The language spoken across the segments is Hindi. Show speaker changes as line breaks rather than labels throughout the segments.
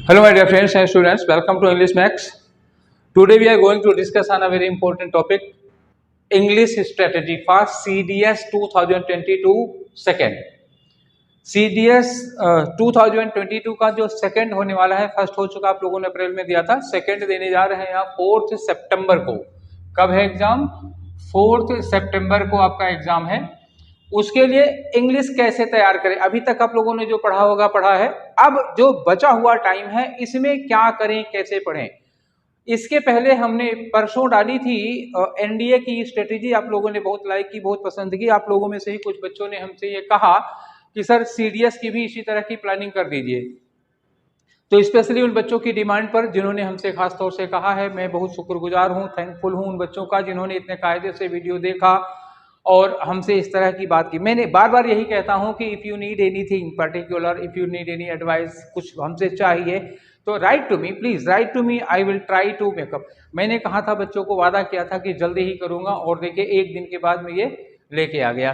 Hello my dear friends and students, welcome to English Max. Today we are going to discuss on a very important topic, English strategy for CDS 2022 second. CDS 2022 का जो सेकंड होने वाला है, फर्स्ट हो चुका, आप लोगों ने अप्रैल में दिया था, सेकंड देने जा रहे हैं यहाँ 4 सितंबर को। कब है एग्जाम? 4 सितंबर को आपका एग्जाम है। उसके लिए इंग्लिश कैसे तैयार करें, अभी तक आप लोगों ने जो पढ़ा होगा पढ़ा है, अब जो बचा हुआ टाइम है इसमें क्या करें, कैसे पढ़ें। इसके पहले हमने परसों डाली थी एनडीए की स्ट्रेटेजी, आप लोगों ने बहुत लाइक की, बहुत पसंद की। आप लोगों में से ही कुछ बच्चों ने हमसे ये कहा कि सर सीडीएस की भी इसी तरह की प्लानिंग कर दीजिए। तो स्पेशली उन बच्चों की डिमांड पर जिन्होंने हमसे खास तौर से कहा है, मैं बहुत शुक्रगुजार हूँ, थैंकफुल हूँ उन बच्चों का जिन्होंने इतने कायदे से वीडियो देखा और हमसे इस तरह की बात की। मैंने बार बार यही कहता हूं कि if you need anything particular, if you need any advice, कुछ हमसे चाहिए तो write to me, please write to me, I will try to make up. मैंने कहा था, बच्चों को वादा किया था कि जल्दी ही करूंगा और देखिए एक दिन के बाद में ये लेके आ गया।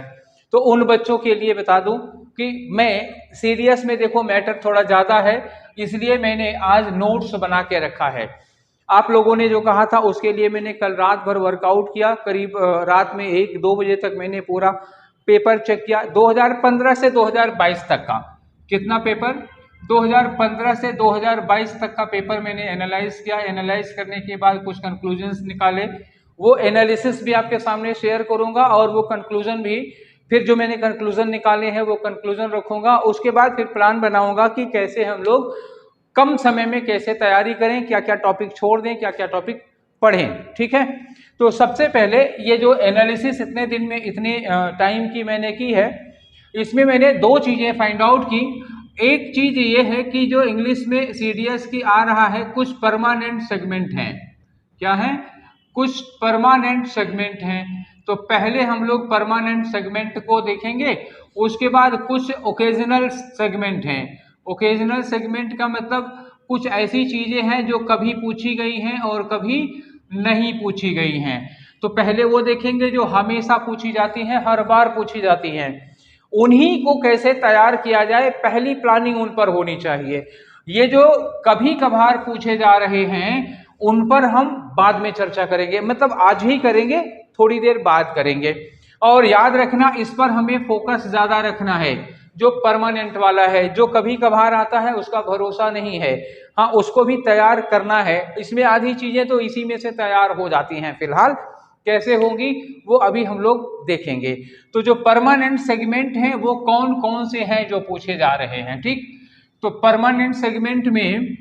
तो उन बच्चों के लिए बता दूं कि मैं सीरियस में, देखो मैटर थोड़ा ज्यादा है, इसलिए मैंने आज नोट्स बना के रखा है। आप लोगों ने जो कहा था उसके लिए मैंने कल रात भर वर्कआउट किया, करीब रात में 1-2 बजे तक मैंने पूरा पेपर चेक किया 2015 से 2022 तक का। कितना पेपर? 2015 से 2022 तक का पेपर मैंने एनालाइज किया। एनालाइज करने के बाद कुछ कंक्लूजन्स निकाले, वो एनालिसिस भी आपके सामने शेयर करूंगा और वो कंक्लूजन भी, फिर जो मैंने कंक्लूजन निकाले हैं वो कंक्लूजन रखूंगा। उसके बाद फिर प्लान बनाऊंगा कि कैसे हम लोग कम समय में कैसे तैयारी करें, क्या क्या टॉपिक छोड़ दें, क्या क्या टॉपिक पढ़ें। ठीक है, तो सबसे पहले ये जो एनालिसिस इतने दिन में, इतने टाइम की मैंने की है, इसमें मैंने 2 चीजें फाइंड आउट की। एक चीज ये है कि जो इंग्लिश में सीडीएस की आ रहा है, कुछ परमानेंट सेगमेंट हैं। क्या है? कुछ परमानेंट सेगमेंट हैं। तो पहले हम लोग परमानेंट सेगमेंट को देखेंगे, उसके बाद कुछ ओकेजनल सेगमेंट हैं। ओकेजनल सेगमेंट का मतलब कुछ ऐसी चीजें हैं जो कभी पूछी गई हैं और कभी नहीं पूछी गई हैं। तो पहले वो देखेंगे जो हमेशा पूछी जाती हैं, हर बार पूछी जाती हैं, उन्हीं को कैसे तैयार किया जाए, पहली प्लानिंग उन पर होनी चाहिए। ये जो कभी कभार पूछे जा रहे हैं उन पर हम बाद में चर्चा करेंगे, मतलब आज ही करेंगे, थोड़ी देर बाद करेंगे। और याद रखना, इस पर हमें फोकस ज्यादा रखना है। जो परमानेंट वाला है, जो कभी कभार आता है, उसका भरोसा नहीं है। हाँ, उसको भी तैयार करना है। इसमें आधी चीजें तो इसी में से तैयार हो जाती हैं, फिलहाल कैसे होंगी वो अभी हम लोग देखेंगे। तो जो परमानेंट सेगमेंट हैं वो कौन कौन से हैं जो पूछे जा रहे हैं। ठीक, तो परमानेंट सेगमेंट में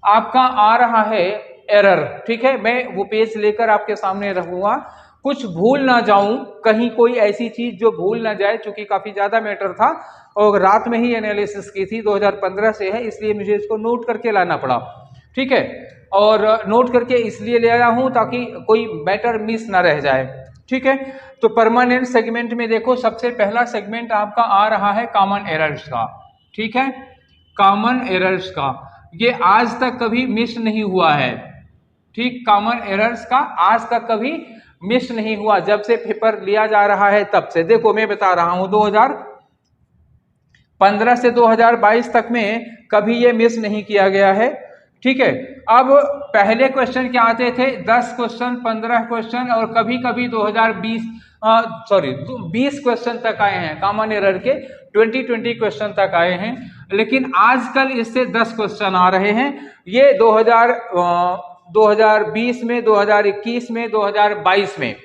आपका आ रहा है एरर। ठीक है, मैं वो पेज लेकर आपके सामने रखूंगा, कुछ भूल ना जाऊं, कहीं कोई ऐसी चीज जो भूल ना जाए, क्योंकि काफी ज्यादा मैटर था और रात में ही एनालिसिस की थी, 2015 से है, इसलिए मुझे इसको नोट करके लाना पड़ा। ठीक है, और नोट करके इसलिए ले आया हूं ताकि कोई मैटर मिस ना रह जाए। ठीक है, तो परमानेंट सेगमेंट में देखो, सबसे पहला सेगमेंट आपका आ रहा है कॉमन एरर्स का। ठीक है, कॉमन एरर्स का, ये आज तक कभी मिस नहीं हुआ है। ठीक, कॉमन एरर्स का आज तक कभी मिस नहीं हुआ, जब से पेपर लिया जा रहा है तब से। देखो मैं बता रहा हूं, 2015 से 2022 तक में कभी ये मिस नहीं किया गया है। ठीक है, अब पहले क्वेश्चन क्या आते थे? 10 क्वेश्चन, 15 क्वेश्चन, और कभी कभी 20 क्वेश्चन तक आए हैं कॉमन एरर के, 20 क्वेश्चन तक आए हैं। लेकिन आजकल इससे 10 क्वेश्चन आ रहे हैं। ये 2020 में, 2021 में, 2022 में,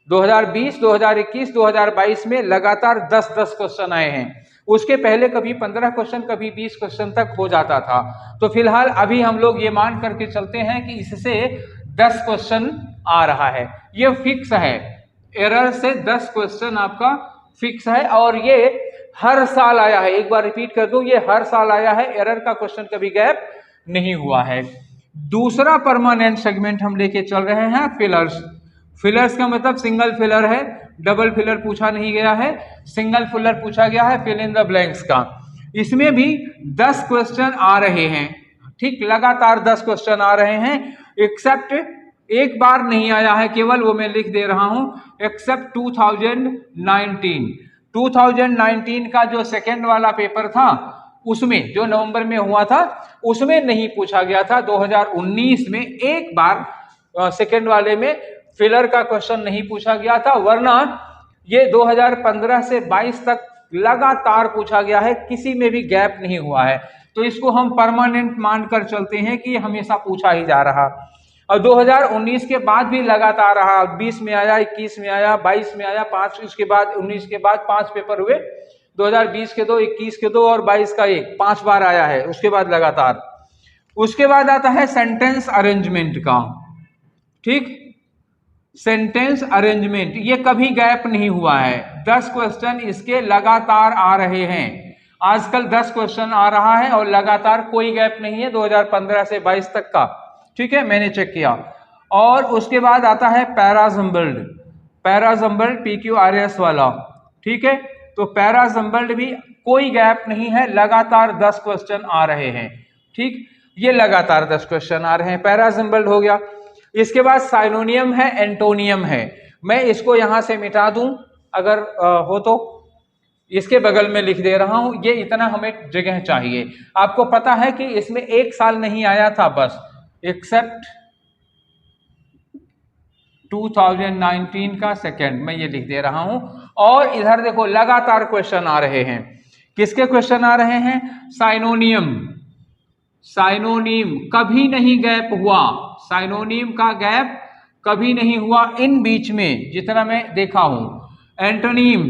2020, 2021, 2022 में लगातार 10-10 क्वेश्चन आए हैं। उसके पहले कभी 15 क्वेश्चन, कभी 20 क्वेश्चन तक हो जाता था। तो फिलहाल अभी हम लोग ये मान करके चलते हैं कि इससे 10 क्वेश्चन आ रहा है, ये फिक्स है। एरर से 10 क्वेश्चन आपका फिक्स है और ये हर साल आया है। एक बार रिपीट कर दूं, ये हर साल आया है, एरर का क्वेश्चन कभी गैप नहीं हुआ है। दूसरा परमानेंट सेगमेंट हम लेके चल रहे हैं फिलर्स। फिलर्स का मतलब सिंगल फिलर है, डबल फिलर पूछा नहीं गया है, सिंगल फिलर पूछा गया है, फिल इन द ब्लैंक्स का। इसमें भी 10 क्वेश्चन आ रहे हैं। ठीक, लगातार 10 क्वेश्चन आ रहे हैं, एक्सेप्ट एक बार नहीं आया है, केवल वो मैं लिख दे रहा हूं, एक्सेप्ट 2019 का जो सेकेंड वाला पेपर था, उसमें जो नवंबर में हुआ था उसमें नहीं पूछा गया था। 2019 में एक बार सेकेंड वाले में फिलर का क्वेश्चन नहीं पूछा गया था, वरना ये 2015 से 22 तक लगातार पूछा गया है, किसी में भी गैप नहीं हुआ है। तो इसको हम परमानेंट मानकर चलते हैं कि हमेशा पूछा ही जा रहा। और 2019 के बाद भी लगातार रहा, 20 में आया, 21 में आया, 22 में आया, 5 इसके बाद 19 के बाद 5 पेपर हुए, 2020 के 2, 21 के 2 और 22 का 1, 5 बार आया है उसके बाद लगातार। उसके बाद आता है सेंटेंस अरेंजमेंट का, ठीक, सेंटेंस अरेंजमेंट, ये कभी गैप नहीं हुआ है। 10 क्वेश्चन इसके लगातार आ रहे हैं, आजकल 10 क्वेश्चन आ रहा है और लगातार कोई गैप नहीं है 2015 से 22 तक का, ठीक है, मैंने चेक किया। और उसके बाद आता है पैराजम्बल्ड, पैराजम्बल्ड PQRS वाला, ठीक है, तो पैराजम्बल्ड भी कोई गैप नहीं है, लगातार 10 क्वेश्चन आ रहे हैं, ठीक, ये लगातार 10 क्वेश्चन आ रहे हैं, पैराजम्बल्ड हो गया। इसके बाद साइनोनियम है, एंटोनियम है, मैं इसको यहां से मिटा दूं अगर हो तो, इसके बगल में लिख दे रहा हूं, ये इतना हमें जगह चाहिए। आपको पता है कि इसमें 1 साल नहीं आया था बस, एक्सेप्ट 2019 का सेकेंड, मैं ये लिख दे रहा हूं। और इधर देखो लगातार क्वेश्चन आ रहे हैं, किसके क्वेश्चन आ रहे हैं, साइनोनियम, साइनोनिम कभी नहीं गैप हुआ, साइनोनिम का गैप कभी नहीं हुआ इन बीच में जितना मैं देखा हूं। एंटोनिम,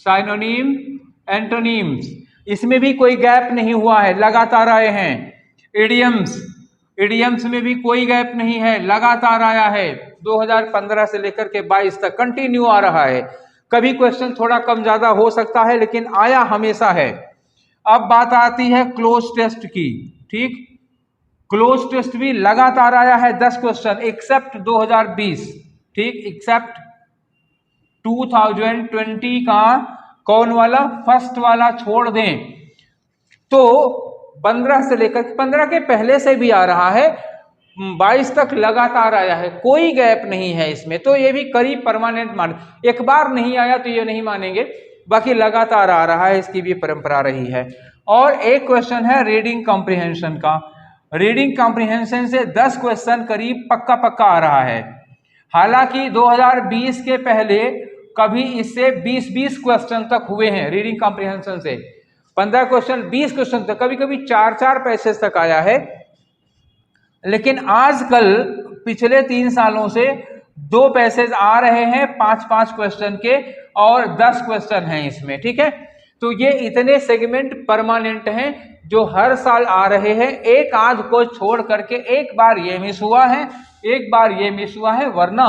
साइनोनिम, एंटोनिम्स, इसमें भी कोई गैप नहीं हुआ है, लगातार आए हैं। इडियम्स, इडियम्स में भी कोई गैप नहीं है, लगातार आया है, 2015 से लेकर के 22 तक कंटिन्यू आ रहा है। कभी क्वेश्चन थोड़ा कम ज्यादा हो सकता है लेकिन आया हमेशा है। अब बात आती है क्लोज टेस्ट की, ठीक, क्लोज टेस्ट भी लगातार आया है 10 क्वेश्चन, एक्सेप्ट 2020, ठीक, एक्सेप्ट 2020 का कौन वाला, फर्स्ट वाला छोड़ दें तो 15 से लेकर 15 के पहले से भी आ रहा है, 22 तक लगातार आया है, कोई गैप नहीं है इसमें, तो ये भी करीब परमानेंट मान, एक बार नहीं आया तो ये नहीं मानेंगे, बाकी लगातार आ रहा है, इसकी भी परंपरा रही है। और एक क्वेश्चन है रीडिंग कॉम्प्रिहेंशन का, रीडिंग कॉम्प्रिहेंशन से 10 क्वेश्चन करीब पक्का पक्का आ रहा है। हालांकि 2020 के पहले कभी इससे 20-20 क्वेश्चन तक हुए हैं रीडिंग कॉम्प्रिहेंशन से, 15 क्वेश्चन 20 क्वेश्चन तक, कभी कभी 4-4 पैसेज तक आया है। लेकिन आजकल पिछले 3 सालों से 2 पैसेज आ रहे हैं 5-5 क्वेश्चन के और 10 क्वेश्चन हैं इसमें, ठीक है। तो ये इतने सेगमेंट परमानेंट हैं जो हर साल आ रहे हैं, एक आध को छोड़ करके, एक बार ये मिस हुआ है, एक बार ये मिस हुआ है, वरना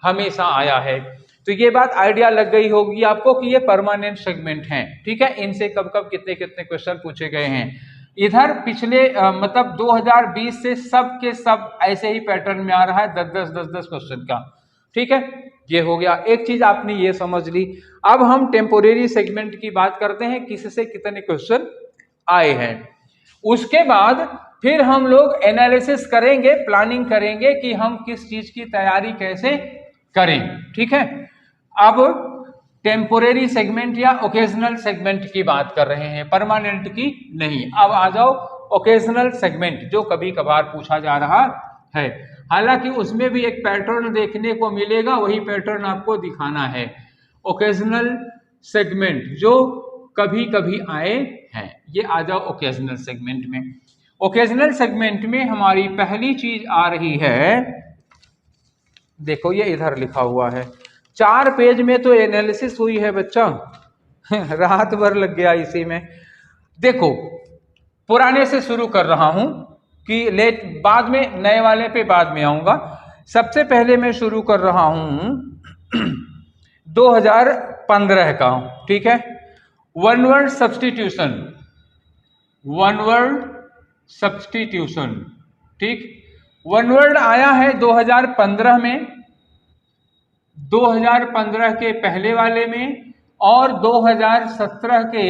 हमेशा आया है। तो ये बात आइडिया लग गई होगी आपको कि ये परमानेंट सेगमेंट हैं, ठीक है, इनसे कब कब कितने कितने क्वेश्चन पूछे गए हैं। इधर पिछले मतलब 2020 से सब के सब ऐसे ही पैटर्न में आ रहा है, 10-10 क्वेश्चन का, ठीक है, ये हो गया। एक चीज आपने ये समझ ली। अब हम टेम्पोरेरी सेगमेंट की बात करते हैं, किससे कितने क्वेश्चन आए हैं। उसके बाद फिर हम लोग एनालिसिस करेंगे, प्लानिंग करेंगे कि हम किस चीज की तैयारी कैसे करें, ठीक है। अब टेम्पोरेरी सेगमेंट या ओकेजनल सेगमेंट की बात कर रहे हैं, परमानेंट की नहीं। अब आ जाओ ओकेजनल सेगमेंट, जो कभी कभार पूछा जा रहा है, हालांकि उसमें भी एक पैटर्न देखने को मिलेगा, वही पैटर्न आपको दिखाना है। ओकेजनल सेगमेंट जो कभी कभी आए हैं, ये आ जाओ ओकेजनल सेगमेंट में। ओकेजनल सेगमेंट में हमारी पहली चीज आ रही है, देखो ये इधर लिखा हुआ है, 4 पेज में तो एनालिसिस हुई है बच्चा रात भर लग गया इसी में। देखो पुराने से शुरू कर रहा हूं कि लेट बाद में नए वाले पे बाद में आऊंगा। सबसे पहले मैं शुरू कर रहा हूं 2015 का, ठीक है। One word substitution, one word substitution, ठीक, वन वर्ड आया है 2015 में, 2015 के पहले वाले में और 2017 के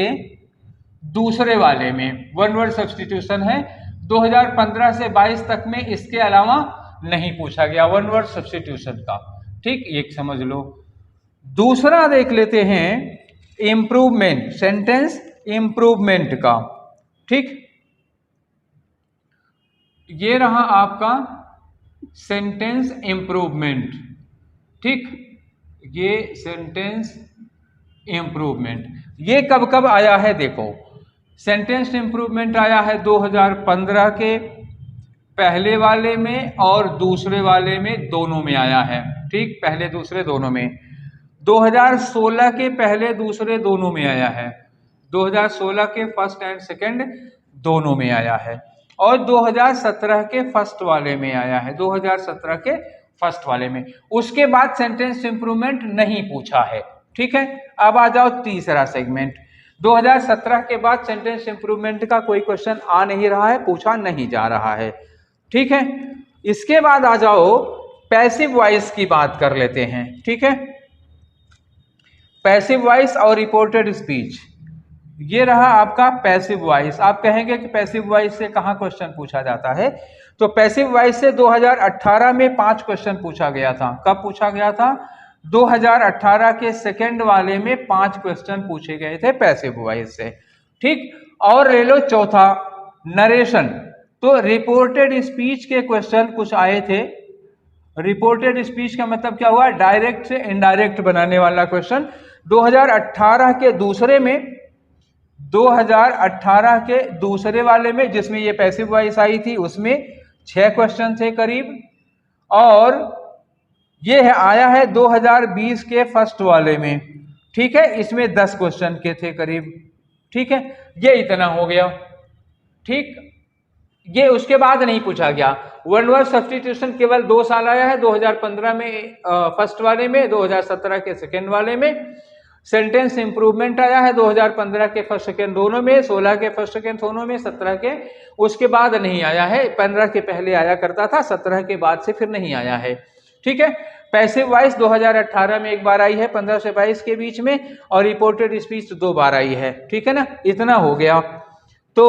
दूसरे वाले में वन वर्ड सब्स्टिट्यूशन है। 2015 से 22 तक में इसके अलावा नहीं पूछा गया वन वर्ड सब्स्टिट्यूशन का, ठीक, एक समझ लो। दूसरा देख लेते हैं इम्प्रूवमेंट, सेंटेंस इम्प्रूवमेंट का। ठीक, ये रहा आपका सेंटेंस इम्प्रूवमेंट। ठीक, ये सेंटेंस इम्प्रूवमेंट ये कब कब आया है? देखो, सेंटेंस इम्प्रूवमेंट आया है 2015 के पहले वाले में और दूसरे वाले में, दोनों में आया है। ठीक, पहले दूसरे दोनों में। 2016 के पहले दूसरे दोनों में आया है, 2016 के फर्स्ट एंड सेकंड दोनों में आया है, और 2017 के फर्स्ट वाले में आया है, 2017 के फर्स्ट वाले में। उसके बाद सेंटेंस इंप्रूवमेंट नहीं पूछा है। ठीक है, अब आ जाओ तीसरा सेगमेंट। 2017 के बाद सेंटेंस इंप्रूवमेंट का कोई क्वेश्चन आ नहीं रहा है, पूछा नहीं जा रहा है। ठीक है, इसके बाद आ जाओ पैसिव वॉइस की बात कर लेते हैं। ठीक है, पैसिव वॉइस और रिपोर्टेड स्पीच, ये रहा आपका पैसिव वॉइस। आप कहेंगे कि पैसिव वॉइस से कहाँ क्वेश्चन पूछा जाता है? तो पैसिव वॉइस से 2018 में 5 क्वेश्चन पूछा गया था। कब पूछा गया था? 2018 के सेकंड वाले में 5 क्वेश्चन पूछे गए थे पैसिव वॉइस से। ठीक, और ले लो चौथा नरेशन। तो रिपोर्टेड स्पीच के क्वेश्चन कुछ आए थे। रिपोर्टेड स्पीच का मतलब क्या हुआ? डायरेक्ट से इनडायरेक्ट बनाने वाला क्वेश्चन। 2018 के दूसरे में, 2018 के दूसरे वाले में जिसमें ये पैसिव वॉइस आई थी, उसमें 6 क्वेश्चन थे करीब, और ये आया है 2020 के फर्स्ट वाले में। ठीक है, इसमें 10 क्वेश्चन के थे करीब। ठीक है, ये इतना हो गया। ठीक, ये उसके बाद नहीं पूछा गया। वन वर्ड सब्स्टिट्यूशन केवल 2 साल आया है, 2015 में फर्स्ट वाले में, 2017 के सेकेंड वाले में। सेंटेंस इंप्रूवमेंट आया है 2015 के फर्स्ट सेकेंड दोनों में, 16 के फर्स्ट सेकेंड दोनों में, 17 के उसके बाद नहीं आया है। 15 के पहले आया करता था, 17 के बाद से फिर नहीं आया है। ठीक है, पैसिव वॉइस 2018 में एक बार आई है 15 से 22 के बीच में, और रिपोर्टेड स्पीच 2 बार आई है। ठीक है ना, इतना हो गया। तो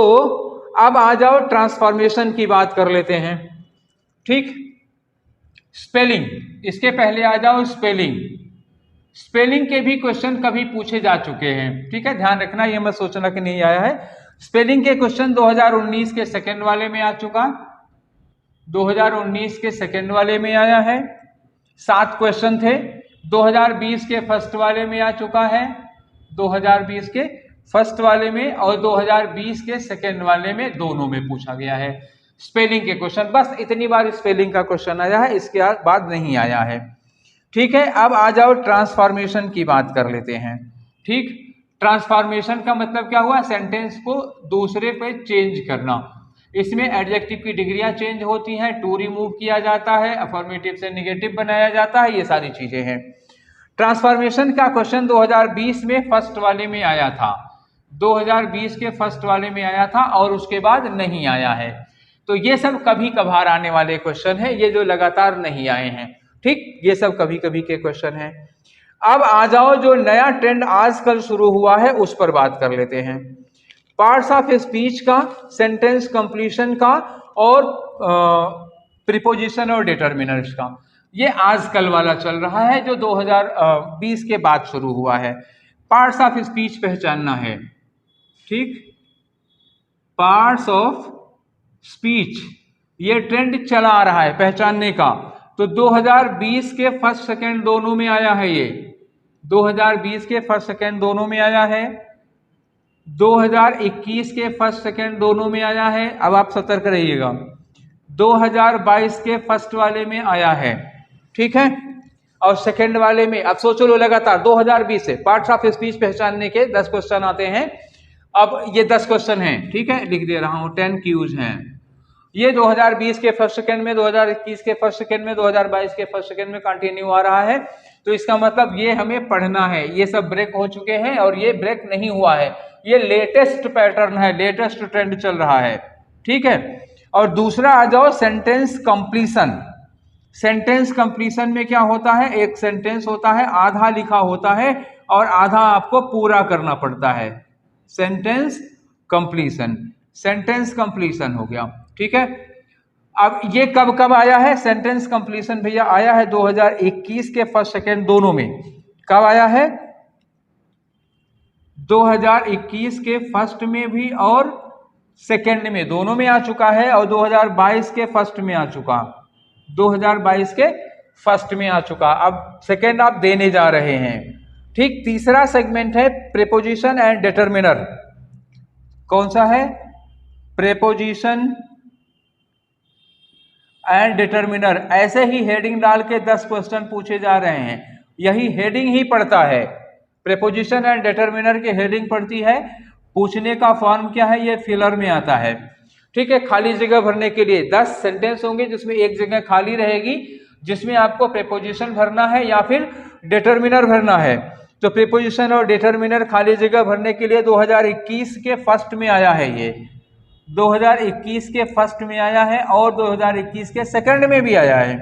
अब आ जाओ ट्रांसफॉर्मेशन की बात कर लेते हैं। ठीक, स्पेलिंग, इसके पहले आ जाओ स्पेलिंग। स्पेलिंग के भी क्वेश्चन कभी पूछे जा चुके हैं। ठीक है, ध्यान रखना, ये मत सोचना कि नहीं आया है। स्पेलिंग के क्वेश्चन 2019 के सेकंड वाले में आ चुका, 2019 के सेकंड वाले में आया है, 7 क्वेश्चन थे। 2020 के फर्स्ट वाले में आ चुका है, 2020 के फर्स्ट वाले में, और 2020 के सेकंड वाले में, दोनों में पूछा गया है स्पेलिंग के क्वेश्चन। बस इतनी बार स्पेलिंग का क्वेश्चन आया है, इसके बाद नहीं आया है। ठीक है, अब आ जाओ ट्रांसफॉर्मेशन की बात कर लेते हैं। ठीक, ट्रांसफॉर्मेशन का मतलब क्या हुआ? सेंटेंस को दूसरे पे चेंज करना। इसमें एडजेक्टिव की डिग्रियां चेंज होती हैं, टू रिमूव किया जाता है, अफर्मेटिव से निगेटिव बनाया जाता है, ये सारी चीजें हैं। ट्रांसफॉर्मेशन का क्वेश्चन 2020 में फर्स्ट वाले में आया था, 2020 के फर्स्ट वाले में आया था, और उसके बाद नहीं आया है। तो ये सब कभी कभार आने वाले क्वेश्चन है, ये जो लगातार नहीं आए हैं। ठीक, ये सब कभी कभी के क्वेश्चन हैं। अब आ जाओ जो नया ट्रेंड आजकल शुरू हुआ है उस पर बात कर लेते हैं। पार्ट्स ऑफ स्पीच का, सेंटेंस कंप्लीशन का, और प्रीपोजिशन और डिटर्मिनर्स का। ये आजकल वाला चल रहा है जो 2020 के बाद शुरू हुआ है। पार्ट्स ऑफ स्पीच पहचानना है। ठीक, पार्ट्स ऑफ स्पीच, ये ट्रेंड चला आ रहा है पहचानने का। तो 2020 के फर्स्ट सेकेंड दोनों में आया है, ये 2020 के फर्स्ट सेकेंड दोनों में आया है, 2021 के फर्स्ट सेकेंड दोनों में आया है। अब आप सतर्क रहिएगा, 2022 के फर्स्ट वाले में आया है। ठीक है, और सेकेंड वाले में, अब सोचो लो लगातार 2020 से पार्ट्स ऑफ स्पीच पहचानने के 10 क्वेश्चन आते हैं। अब ये 10 क्वेश्चन हैं, ठीक है, लिख दे रहा हूं, 10 क्यूज हैं। ये 2020 के फर्स्ट सेकेंड में, 2021 के फर्स्ट सेकेंड में, 2022 के फर्स्ट सेकेंड में कंटिन्यू आ रहा है। तो इसका मतलब ये हमें पढ़ना है। ये सब ब्रेक हो चुके हैं और ये ब्रेक नहीं हुआ है, ये लेटेस्ट पैटर्न है, लेटेस्ट ट्रेंड चल रहा है। ठीक है, और दूसरा आ जाओ सेंटेंस कंप्लीशन। सेंटेंस कंप्लीशन में क्या होता है? एक सेंटेंस होता है, आधा लिखा होता है और आधा आपको पूरा करना पड़ता है। सेंटेंस कंप्लीशन, सेंटेंस कंप्लीशन हो गया। ठीक है, अब ये कब कब आया है सेंटेंस कंप्लीशन? भैया आया है 2021 के फर्स्ट सेकेंड दोनों में। कब आया है? 2021 के फर्स्ट में भी और सेकेंड में, दोनों में आ चुका है, और 2022 के फर्स्ट में आ चुका, 2022 के फर्स्ट में आ चुका। अब सेकेंड आप देने जा रहे हैं। ठीक, तीसरा सेगमेंट है प्रीपोजिशन एंड डिटरमिनर। कौन सा है? Preposition and determiner. ऐसे ही हेडिंग डाल के 10 क्वेश्चन पूछे जा रहे हैं, यही हेडिंग ही पड़ता है। प्रीपोजिशन एंड डिटरमिनर की हेडिंग पड़ती है, पूछने का फॉर्म क्या है, ये फिलर में आता है। ठीक है, खाली जगह भरने के लिए 10 सेंटेंस होंगे जिसमें एक जगह खाली रहेगी, जिसमें आपको प्रीपोजिशन भरना है या फिर डिटरमिनर भरना है। तो प्रीपोजिशन और डिटरमिनर खाली जगह भरने के लिए 2021 के फर्स्ट में आया है, ये 2021 के फर्स्ट में आया है, और 2021 के सेकंड में भी आया है,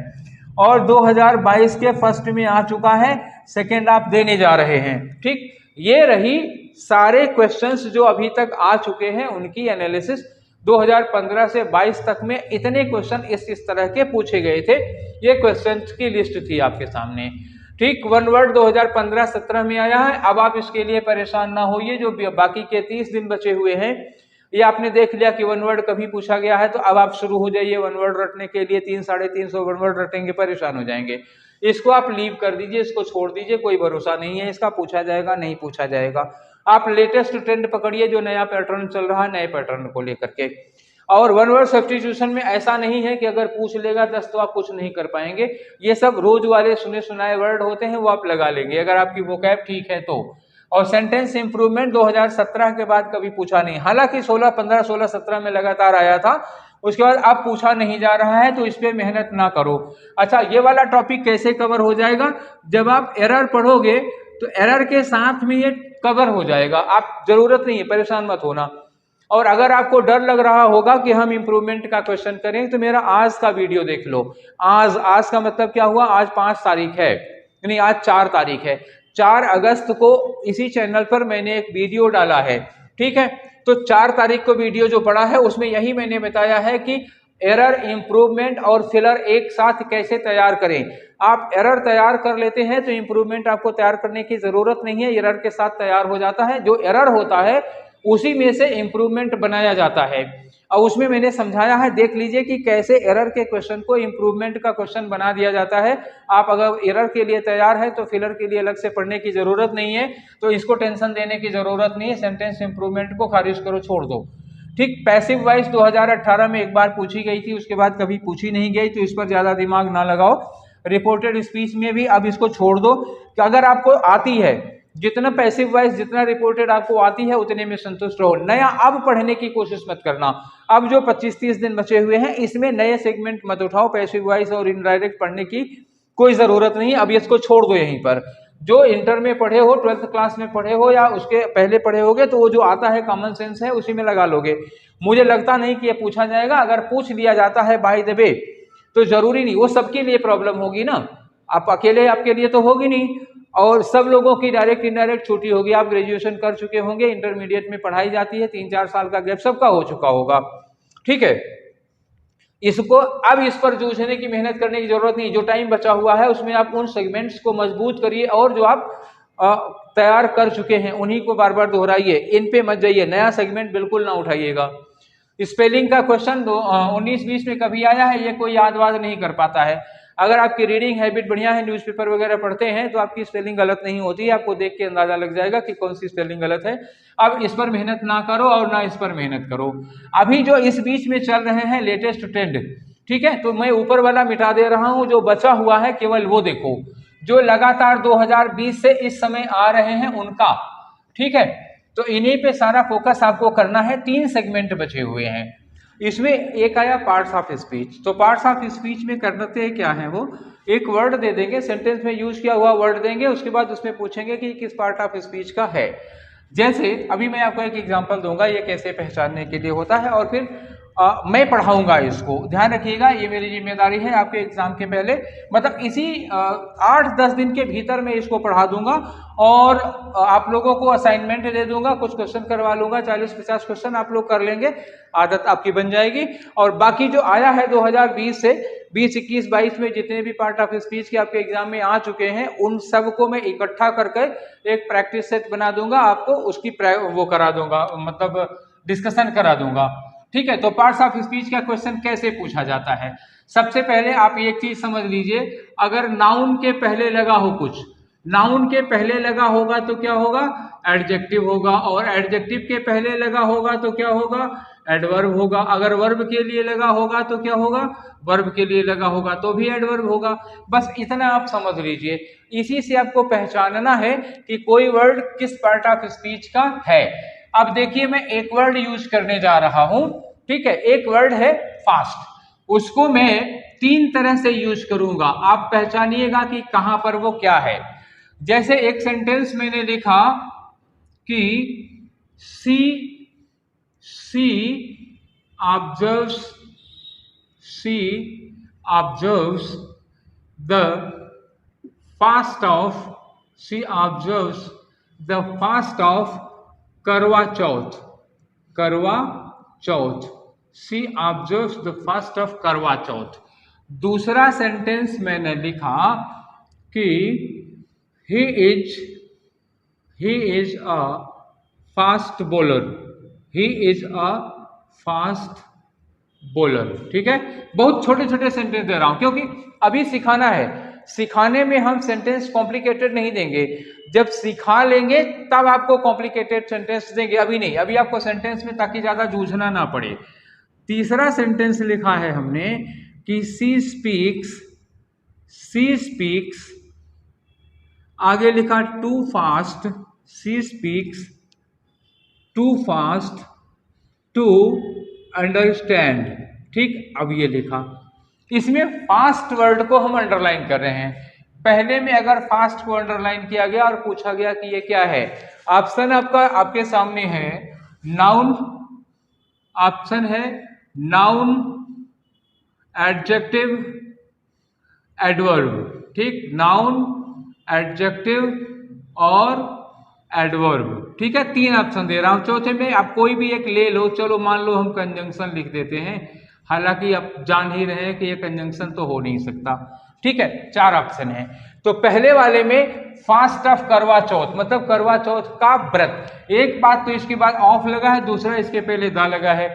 और 2022 के फर्स्ट में आ चुका है, सेकंड आप देने जा रहे हैं। ठीक, ये रही सारे क्वेश्चंस जो अभी तक आ चुके हैं उनकी एनालिसिस। 2015 से 22 तक में इतने क्वेश्चन इस तरह के पूछे गए थे, ये क्वेश्चंस की लिस्ट थी आपके सामने। ठीक, वन वर्ड 2015-17 में आया है। अब आप इसके लिए परेशान ना होइए, जो बाकी के 30 दिन बचे हुए हैं, ये आपने देख लिया कि वन वर्ड कभी पूछा गया है, तो अब आप शुरू हो जाइए वन वर्ड रटने के लिए। 300-350 वन वर्ड रटेंगे, परेशान हो जाएंगे। इसको आप लीव कर दीजिए, इसको छोड़ दीजिए, कोई भरोसा नहीं है इसका, पूछा जाएगा नहीं पूछा जाएगा। आप लेटेस्ट ट्रेंड पकड़िए, जो नया पैटर्न चल रहा है, नए पैटर्न को लेकर के। और वन वर्ड सब्स्टिट्यूशन में ऐसा नहीं है कि अगर पूछ लेगा 10 तो आप कुछ नहीं कर पाएंगे। ये सब रोज वाले सुने सुनाए वर्ड होते हैं, वो आप लगा लेंगे अगर आपकी वोकैब ठीक है तो। और सेंटेंस इंप्रूवमेंट 2017 के बाद कभी पूछा नहीं, हालांकि 16, 15, 16, 17 में लगातार आया था, उसके बाद अब पूछा नहीं जा रहा है, तो इस पे मेहनत ना करो। अच्छा, ये वाला टॉपिक कैसे कवर हो जाएगा? जब आप एरर पढ़ोगे तो एरर के साथ में ये कवर हो जाएगा, आप जरूरत नहीं है, परेशान मत होना। और अगर आपको डर लग रहा होगा कि हम इंप्रूवमेंट का क्वेश्चन करें, तो मेरा आज का वीडियो देख लो। आज का मतलब क्या हुआ? आज 5 तारीख है, यानी आज 4 तारीख है। 4 अगस्त को इसी चैनल पर मैंने एक वीडियो डाला है। ठीक है, तो 4 तारीख को वीडियो जो पड़ा है उसमें यही मैंने बताया है कि एरर, इंप्रूवमेंट और फिलर एक साथ कैसे तैयार करें। आप एरर तैयार कर लेते हैं तो इंप्रूवमेंट आपको तैयार करने की जरूरत नहीं है, एरर के साथ तैयार हो जाता है। जो एरर होता है उसी में से इंप्रूवमेंट बनाया जाता है, और उसमें मैंने समझाया है, देख लीजिए कि कैसे एरर के क्वेश्चन को इंप्रूवमेंट का क्वेश्चन बना दिया जाता है। आप अगर एरर के लिए तैयार है तो फिलर के लिए अलग से पढ़ने की जरूरत नहीं है, तो इसको टेंशन देने की जरूरत नहीं है। सेंटेंस इंप्रूवमेंट को खारिज करो, छोड़ दो। ठीक, पैसिव वॉइस 2018 में एक बार पूछी गई थी, उसके बाद कभी पूछी नहीं गई, तो इस पर ज्यादा दिमाग ना लगाओ। रिपोर्टेड स्पीच में भी अब इसको छोड़ दो कि अगर आपको आती है, जितना पैसिव वॉइस, जितना रिपोर्टेड आपको आती है, उतने में संतुष्ट रहो। नया अब पढ़ने की कोशिश मत करना। अब जो 25-30 दिन बचे हुए हैं, इसमें नए सेगमेंट मत उठाओ। पैसिव वॉइस और इनडायरेक्ट पढ़ने की कोई जरूरत नहीं, अब इसको छोड़ दो यहीं पर। जो इंटर में पढ़े हो, 12th क्लास में पढ़े हो, या उसके पहले पढ़े होगे, तो वो जो आता है कॉमन सेंस है, उसी में लगा लोगे। मुझे लगता नहीं कि ये पूछा जाएगा। अगर पूछ लिया जाता है बाय द वे, तो जरूरी नहीं, वो सबके लिए प्रॉब्लम होगी ना, आप अकेले आपके लिए तो होगी नहीं। और सब लोगों की डायरेक्ट इनडायरेक्ट छुट्टी होगी। आप ग्रेजुएशन कर चुके होंगे, इंटरमीडिएट में पढ़ाई जाती है, 3-4 साल का गैप सबका हो चुका होगा। ठीक है, इसको अब इस पर जूझने की मेहनत करने की जरूरत नहीं। जो टाइम बचा हुआ है उसमें आप उन सेगमेंट्स को मजबूत करिए, और जो आप तैयार कर चुके हैं उन्हीं को बार बार दोहराइए, इन पे मत जाइए, नया सेगमेंट बिल्कुल ना उठाइएगा। स्पेलिंग का क्वेश्चन 19-20 में कभी आया है, ये कोई याद वाद नहीं कर पाता है। अगर आपकी रीडिंग हैबिट बढ़िया है, न्यूज़पेपर वगैरह पढ़ते हैं, तो आपकी स्पेलिंग गलत नहीं होती है। आपको देख के अंदाजा लग जाएगा कि कौन सी स्पेलिंग गलत है। अब इस पर मेहनत ना करो और ना इस पर मेहनत करो। अभी जो इस बीच में चल रहे हैं लेटेस्ट ट्रेंड, ठीक है, तो मैं ऊपर वाला मिटा दे रहा हूं, जो बचा हुआ है केवल वो देखो, जो लगातार 2020 से इस समय आ रहे हैं उनका। ठीक है, तो इन्हीं पे सारा फोकस आपको करना है। 3 सेगमेंट बचे हुए हैं। इसमें एक आया पार्ट्स ऑफ स्पीच। तो पार्ट्स ऑफ स्पीच में करते क्या है, वो एक वर्ड दे देंगे, सेंटेंस में यूज किया हुआ वर्ड देंगे, उसके बाद उसमें पूछेंगे कि किस पार्ट ऑफ स्पीच का है। जैसे अभी मैं आपको एक एग्जांपल दूंगा, ये कैसे पहचानने के लिए होता है, और फिर मैं पढ़ाऊंगा इसको। ध्यान रखिएगा, ये मेरी जिम्मेदारी है आपके एग्जाम के पहले, मतलब इसी 8-10 दिन के भीतर मैं इसको पढ़ा दूंगा, और आप लोगों को असाइनमेंट दे दूंगा, कुछ क्वेश्चन करवा लूंगा, 40-50 क्वेश्चन आप लोग कर लेंगे, आदत आपकी बन जाएगी। और बाकी जो आया है 2020 से, 20, 21, 22 में जितने भी पार्ट ऑफ स्पीच के आपके एग्जाम में आ चुके हैं उन सब को मैं इकट्ठा करके एक प्रैक्टिस सेट बना दूंगा, आपको उसकी वो करा दूंगा, मतलब डिस्कशन करा दूंगा। ठीक है, तो पार्ट्स ऑफ स्पीच का क्वेश्चन कैसे पूछा जाता है। सबसे पहले आप एक चीज समझ लीजिए, अगर नाउन के पहले लगा हो कुछ, नाउन के पहले लगा होगा तो क्या होगा, एडजेक्टिव होगा, और एडजेक्टिव के पहले लगा होगा तो क्या होगा, एडवर्ब होगा। अगर वर्ब के लिए लगा होगा तो क्या होगा, वर्ब के लिए लगा होगा तो भी एडवर्ब होगा। बस इतना आप समझ लीजिए, इसी से आपको पहचानना है कि कोई वर्ड किस पार्ट ऑफ स्पीच का है। अब देखिए मैं एक वर्ड यूज करने जा रहा हूं, ठीक है, एक वर्ड है फास्ट, उसको मैं 3 तरह से यूज करूंगा, आप पहचानिएगा कि कहां पर वो क्या है। जैसे एक सेंटेंस मैंने लिखा कि सी observes the fast of करवा चौथ। सी ऑब्जर्व्स द फास्ट ऑफ करवा चौथ। दूसरा सेंटेंस मैंने लिखा कि ही इज अ फास्ट बॉलर। ठीक है, बहुत छोटे छोटे सेंटेंस दे रहा हूं क्योंकि अभी सिखाना है, सिखाने में हम सेंटेंस कॉम्प्लिकेटेड नहीं देंगे, जब सिखा लेंगे तब आपको कॉम्प्लिकेटेड सेंटेंस देंगे, अभी नहीं, अभी आपको सेंटेंस में ताकि ज्यादा जूझना ना पड़े। तीसरा सेंटेंस लिखा है हमने कि सी स्पीक्स, आगे लिखा too fast, she speaks too fast to understand. ठीक, अब ये लिखा, इसमें फास्ट वर्ड को हम अंडरलाइन कर रहे हैं। पहले में अगर फास्ट को अंडरलाइन किया गया और पूछा गया कि ये क्या है, ऑप्शन आपका आपके सामने है, नाउन, ऑप्शन है नाउन, एडजेक्टिव, एडवर्ब। ठीक, नाउन, एडजेक्टिव और एडवर्ब। ठीक है, 3 ऑप्शन दे रहा हूं, चौथे में आप कोई भी एक ले लो। चलो मान लो हम कंजंक्शन लिख देते हैं, हालांकि आप जान ही रहे हैं कि ये कंजंक्शन तो हो नहीं सकता। ठीक है, 4 ऑप्शन है। तो पहले वाले में फास्ट ऑफ करवा चौथ, मतलब करवा चौथ का व्रत। एक बात तो इसके बाद ऑफ लगा है, दूसरा इसके पहले दा लगा है।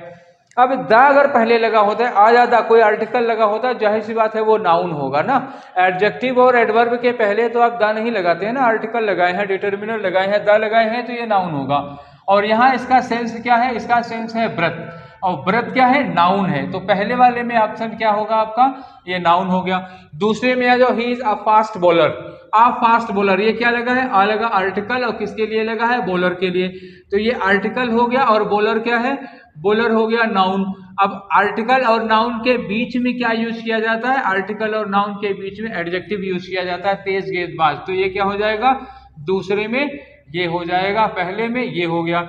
अब दा अगर पहले लगा होता है, आ जाता कोई आर्टिकल लगा होता है, जाहिर सी बात है वो नाउन होगा ना। एडजेक्टिव और एडवर्ब के पहले तो आप दा नहीं लगाते हैं ना, आर्टिकल लगाए हैं, डिटर्मिनर लगाए हैं, दा लगाए हैं, तो ये नाउन होगा। और यहाँ इसका सेंस क्या है, इसका सेंस है व्रत, और व्रत क्या है, नाउन है। तो पहले वाले में ऑप्शन क्या होगा आपका, ये नाउन हो गया। दूसरे में आ जाओ, he is a fast bowler, a fast bowler, ये क्या लगा है, आ लगा आर्टिकल, और किसके लिए लगा है, बॉलर के लिए। तो ये आर्टिकल हो गया, और बॉलर क्या है, बॉलर हो गया नाउन। अब आर्टिकल और नाउन के बीच में क्या यूज किया जाता है, आर्टिकल और नाउन के बीच में एडजेक्टिव यूज किया जाता है, तेज गेंदबाज। तो ये क्या हो जाएगा, दूसरे में ये हो जाएगा, पहले में ये हो गया।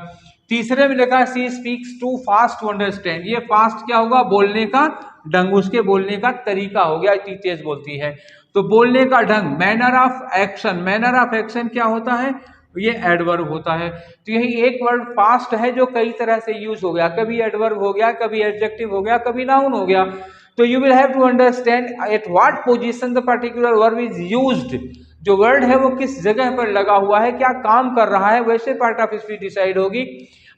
तीसरे में लिखा है she speaks too fast to understand, ये फास्ट क्या होगा, बोलने का ढंग, उसके बोलने का तरीका हो गया, इतनी तेज बोलती है। तो बोलने का ढंग, manner of action, manner of action क्या होता है, ये एडवर्ब होता है। तो यही एक वर्ड फास्ट है जो कई तरह से यूज हो गया, कभी एडवर्ब हो गया, कभी एडजेक्टिव हो गया, कभी नाउन हो गया। तो you will have to understand at what position the particular verb is used, जो वर्ड है वो किस जगह पर लगा हुआ है, क्या काम कर रहा है, वैसे पार्ट ऑफ स्पीच डिसाइड होगी।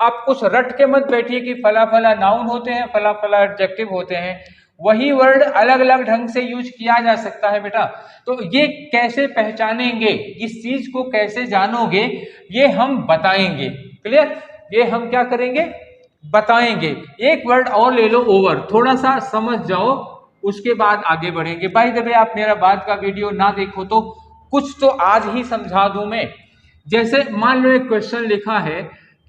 आप कुछ रट के मत बैठिए कि फला फला नाउन होते हैं, फला फला एडजेक्टिव होते हैं, वही वर्ड अलग अलग ढंग से यूज किया जा सकता है बेटा। तो ये कैसे पहचानेंगे, इस चीज को कैसे जानोगे, ये हम बताएंगे। क्लियर, ये हम क्या करेंगे, बताएंगे। एक वर्ड और ले लो, ओवर, थोड़ा सा समझ जाओ, उसके बाद आगे बढ़ेंगे। बाय द वे, आप मेरा बाद का वीडियो ना देखो तो कुछ तो आज ही समझा दूं मैं। जैसे मान लो एक क्वेश्चन लिखा है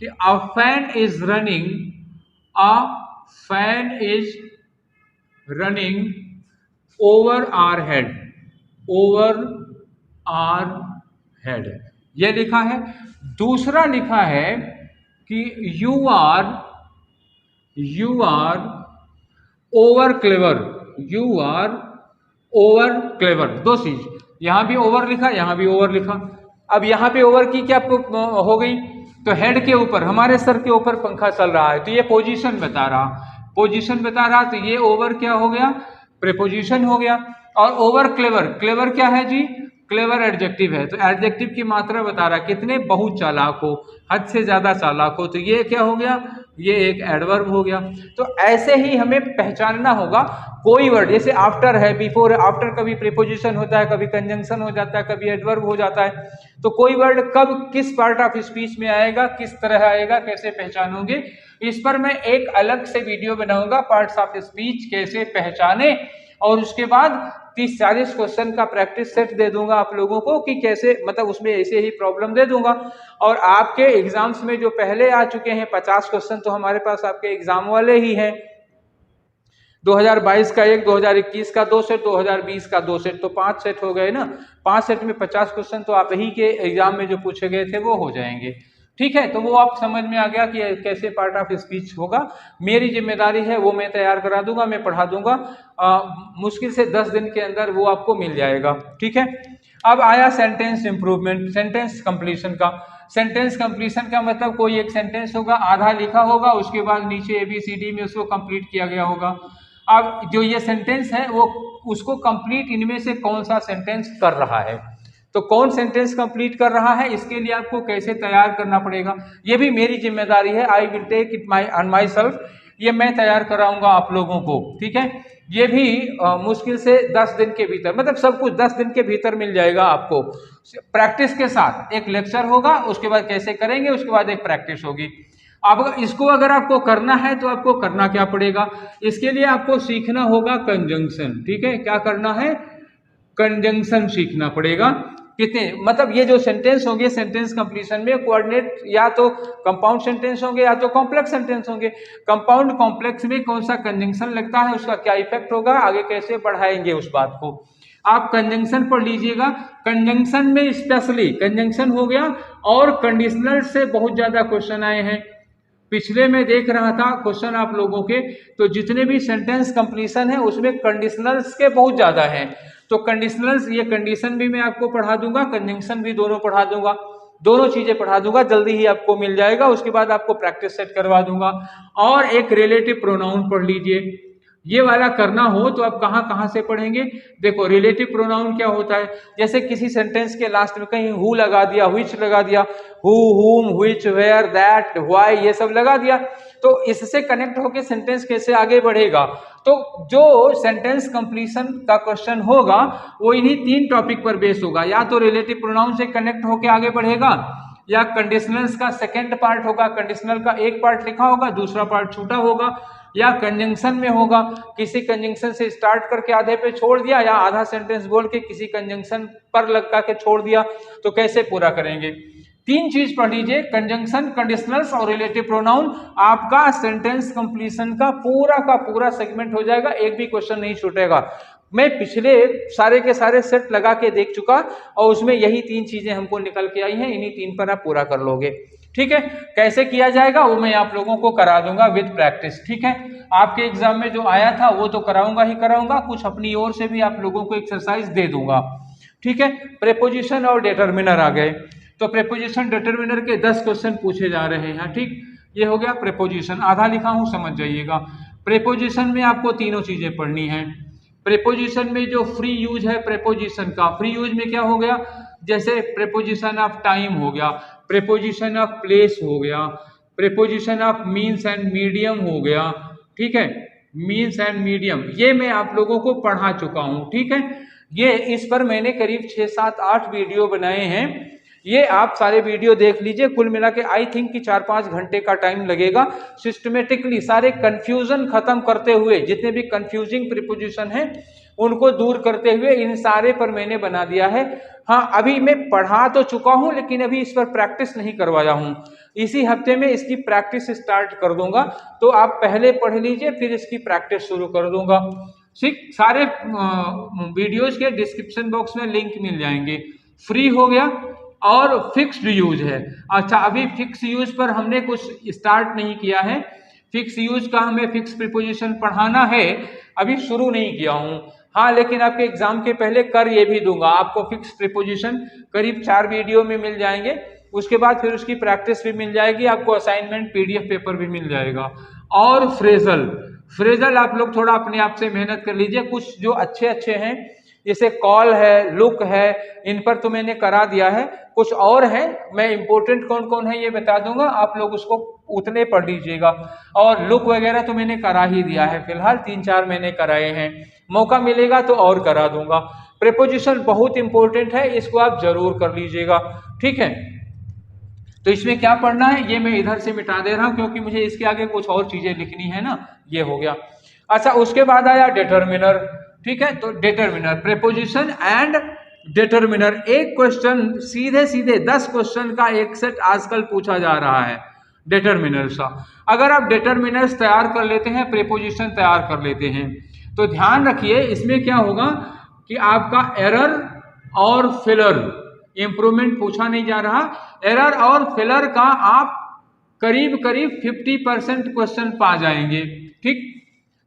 कि a fan is running, a fan is running over our head, over our head, ये लिखा है। दूसरा लिखा है कि you are over clever, you are over clever, दो चीज, यहां भी ओवर लिखा, यहां भी ओवर लिखा। अब यहां पे ओवर की क्या हो गई, तो हेड के ऊपर, हमारे सर के ऊपर पंखा चल रहा है, तो ये पोजीशन बता रहा, पोजीशन बता रहा, तो ये ओवर क्या हो गया, प्रीपोजिशन हो गया। और ओवर क्लेवर, क्लेवर क्या है जी? क्लेवर एडजेक्टिव है, तो एडजेक्टिव की मात्रा बता रहा कितने, बहुत चालाक हो, हद से ज्यादा चालाक हो, तो ये क्या हो गया? ये एक एडवर्ब हो गया। तो ऐसे ही हमें पहचानना होगा कोई वर्ड, जैसे आफ्टर है, बिफोर है, आफ्टर कभी प्रीपोजिशन होता है, कभी कंजंक्शन हो जाता है, कभी एडवर्ब हो जाता है, तो कोई वर्ड कब किस पार्ट ऑफ स्पीच में आएगा, किस तरह आएगा, कैसे पहचानोगे, इस पर मैं एक अलग से वीडियो बनाऊंगा, पार्ट्स ऑफ स्पीच कैसे पहचाने, और उसके बाद 30-40 क्वेश्चन का प्रैक्टिस सेट दे दूंगा आप लोगों को कि कैसे, मतलब उसमें ऐसे ही प्रॉब्लम दे दूंगा। और आपके एग्जाम्स में जो पहले आ चुके हैं 50 क्वेश्चन, तो हमारे पास आपके एग्जाम वाले ही हैं। 2022 का एक, 2021 का 2 सेट, 2020 का 2 सेट, तो 5 सेट हो गए ना। 5 सेट में 50 क्वेश्चन तो आप ही के एग्जाम में जो पूछे गए थे वो हो जाएंगे। ठीक है, तो वो आप समझ में आ गया कि कैसे पार्ट ऑफ स्पीच होगा। मेरी जिम्मेदारी है, वो मैं तैयार करा दूंगा, मैं पढ़ा दूंगा, मुश्किल से 10 दिन के अंदर वो आपको मिल जाएगा। ठीक है, अब आया सेंटेंस इंप्रूवमेंट, सेंटेंस कंप्लीशन का। सेंटेंस कंप्लीशन का मतलब कोई एक सेंटेंस होगा, आधा लिखा होगा, उसके बाद नीचे ABCD में उसको कंप्लीट किया गया होगा। अब जो ये सेंटेंस है वो उसको कंप्लीट इनमें से कौन सा सेंटेंस कर रहा है, तो कौन सेंटेंस कंप्लीट कर रहा है, इसके लिए आपको कैसे तैयार करना पड़ेगा, ये भी मेरी जिम्मेदारी है। I will take it on myself, ये मैं तैयार कराऊंगा आप लोगों को। ठीक है, ये भी मुश्किल से 10 दिन के भीतर, मतलब सब कुछ 10 दिन के भीतर मिल जाएगा आपको, प्रैक्टिस के साथ। एक लेक्चर होगा, उसके बाद कैसे करेंगे, उसके बाद एक प्रैक्टिस होगी। अब इसको अगर आपको करना है तो आपको करना क्या पड़ेगा, इसके लिए आपको सीखना होगा कंजंक्शन। ठीक है, क्या करना है? कंजंक्शन सीखना पड़ेगा। कितने, मतलब ये जो सेंटेंस होंगे सेंटेंस कंप्लीशन में, कोऑर्डिनेट या तो कंपाउंड सेंटेंस होंगे या तो कॉम्प्लेक्स सेंटेंस होंगे। कंपाउंड कॉम्प्लेक्स में कौन सा कंजंक्शन लगता है, उसका क्या इफेक्ट होगा, आगे कैसे बढ़ाएंगे उस बात को आप कंजंक्शन पढ़ लीजिएगा। कंजंक्शन में स्पेशली कंजंक्शन हो गया, और कंडीशनल से बहुत ज्यादा क्वेश्चन आए हैं। पिछले में देख रहा था क्वेश्चन आप लोगों के, तो जितने भी सेंटेंस कंप्लीशन है उसमें कंडीशनल्स के बहुत ज्यादा हैं। तो कंडीशनल्स, ये कंडीशन भी मैं आपको पढ़ा दूंगा, कंजंक्शन भी दोनों पढ़ा दूंगा, दोनों चीजें पढ़ा दूंगा, जल्दी ही आपको मिल जाएगा। उसके बाद आपको प्रैक्टिस सेट करवा दूंगा। और एक रिलेटिव प्रोनाउन पढ़ लीजिए, ये वाला करना हो तो आप कहाँ कहाँ से पढ़ेंगे। देखो, रिलेटिव प्रोनाउन क्या होता है, जैसे किसी सेंटेंस के लास्ट में कहीं हु लगा दिया, व्हिच लगा दिया, हु, हुम, व्हिच, वेयर, दैट, व्हाई, ये सब लगा दिया, तो इससे कनेक्ट होकर सेंटेंस कैसे आगे बढ़ेगा। तो जो सेंटेंस कंप्लीशन का क्वेश्चन होगा वो इन्हीं 3 टॉपिक पर बेस होगा, या तो रिलेटिव प्रोनाउन से कनेक्ट होकर आगे बढ़ेगा, या कंडीशनल्स का सेकेंड पार्ट होगा, कंडीशनल का एक पार्ट लिखा होगा, दूसरा पार्ट छूटा होगा, या कंजंक्शन में होगा, किसी कंजंक्शन से स्टार्ट करके आधे पे छोड़ दिया, या आधा सेंटेंस बोल के किसी कंजंक्शन पर लगा के छोड़ दिया, तो कैसे पूरा करेंगे। 3 चीज पढ़ लीजिए, कंजंक्शन, कंडीशनल्स और रिलेटिव प्रोनाउन, आपका सेंटेंस कंप्लीशन का पूरा सेगमेंट हो जाएगा, एक भी क्वेश्चन नहीं छूटेगा। मैं पिछले सारे के सारे सेट लगा के देख चुका, और उसमें यही 3 चीजें हमको निकल के आई हैं, इन्हीं 3 पर आप पूरा कर लोगे। ठीक है, कैसे किया जाएगा वो मैं आप लोगों को करा दूंगा विद प्रैक्टिस। ठीक है, आपके एग्जाम में जो आया था वो तो कराऊंगा ही कराऊंगा, कुछ अपनी ओर से भी आप लोगों को एक्सरसाइज दे दूंगा। ठीक है, प्रेपोजिशन और डिटर्मिनर आ गए, तो प्रेपोजिशन डिटर्मिनर के 10 क्वेश्चन पूछे जा रहे हैं। ठीक, ये हो गया प्रेपोजिशन, आधा लिखा हूं समझ जाइएगा। प्रेपोजिशन में आपको तीनों चीजें पढ़नी है। प्रेपोजिशन में जो फ्री यूज है प्रेपोजिशन का, फ्री यूज में क्या हो गया, जैसे प्रेपोजिशन ऑफ टाइम हो गया, प्रेपोजिशन ऑफ प्लेस हो गया, preposition of means and medium हो गया। ठीक है, मीन्स एंड मीडियम ये मैं आप लोगों को पढ़ा चुका हूं। ठीक है, ये इस पर मैंने करीब 6, 7, 8 वीडियो बनाए हैं, ये आप सारे वीडियो देख लीजिए। कुल मिला के आई थिंक कि 4-5 घंटे का टाइम लगेगा सिस्टमेटिकली सारे कंफ्यूजन खत्म करते हुए, जितने भी कंफ्यूजिंग प्रीपोजिशन हैं उनको दूर करते हुए इन सारे पर मैंने बना दिया है। हाँ, अभी मैं पढ़ा तो चुका हूं लेकिन अभी इस पर प्रैक्टिस नहीं करवाया हूं, इसी हफ्ते में इसकी प्रैक्टिस स्टार्ट कर दूंगा, तो आप पहले पढ़ लीजिए फिर इसकी प्रैक्टिस शुरू कर दूंगा। ठीक, सारे वीडियोज के डिस्क्रिप्शन बॉक्स में लिंक मिल जाएंगे। फ्री हो गया और फिक्स्ड यूज है। अच्छा, अभी फिक्स यूज पर हमने कुछ स्टार्ट नहीं किया है, फिक्स यूज का हमें फिक्स प्रीपोजिशन पढ़ाना है, अभी शुरू नहीं किया हूं। हाँ, लेकिन आपके एग्जाम के पहले कर ये भी दूंगा, आपको फिक्स प्रीपोजिशन करीब 4 वीडियो में मिल जाएंगे, उसके बाद फिर उसकी प्रैक्टिस भी मिल जाएगी, आपको असाइनमेंट PDF पेपर भी मिल जाएगा। और फ्रेजल, फ्रेजल आप लोग थोड़ा अपने आप से मेहनत कर लीजिए, कुछ जो अच्छे अच्छे हैं जैसे कॉल है, लुक है, इन पर तो मैंने करा दिया है, कुछ और हैं मैं इंपॉर्टेंट कौन कौन है ये बता दूंगा, आप लोग उसको उतने पढ़ लीजिएगा। और लुक वगैरह तो मैंने करा ही दिया है, फिलहाल 3-4 मैंने कराए हैं, मौका मिलेगा तो और करा दूंगा। प्रीपोजिशन बहुत इंपॉर्टेंट है, इसको आप जरूर कर लीजिएगा, ठीक है। तो इसमें क्या पढ़ना है ये मैं इधर से मिटा दे रहा हूं क्योंकि मुझे इसके आगे कुछ और चीजें लिखनी है ना, ये हो गया। अच्छा, उसके बाद आया डिटरमिनर, ठीक है। तो डिटरमिनर, प्रीपोजिशन एंड डिटरमिनर, एक क्वेश्चन सीधे सीधे 10 क्वेश्चन का एक सेट आजकल पूछा जा रहा है डिटरमिनर्स का। अगर आप डिटरमिनर्स तैयार कर लेते हैं, प्रीपोजिशन तैयार कर लेते हैं, तो ध्यान रखिए इसमें क्या होगा कि आपका एरर और फिलर, इंप्रूवमेंट पूछा नहीं जा रहा, एरर और फिलर का आप करीब करीब 50% क्वेश्चन पा जाएंगे, ठीक।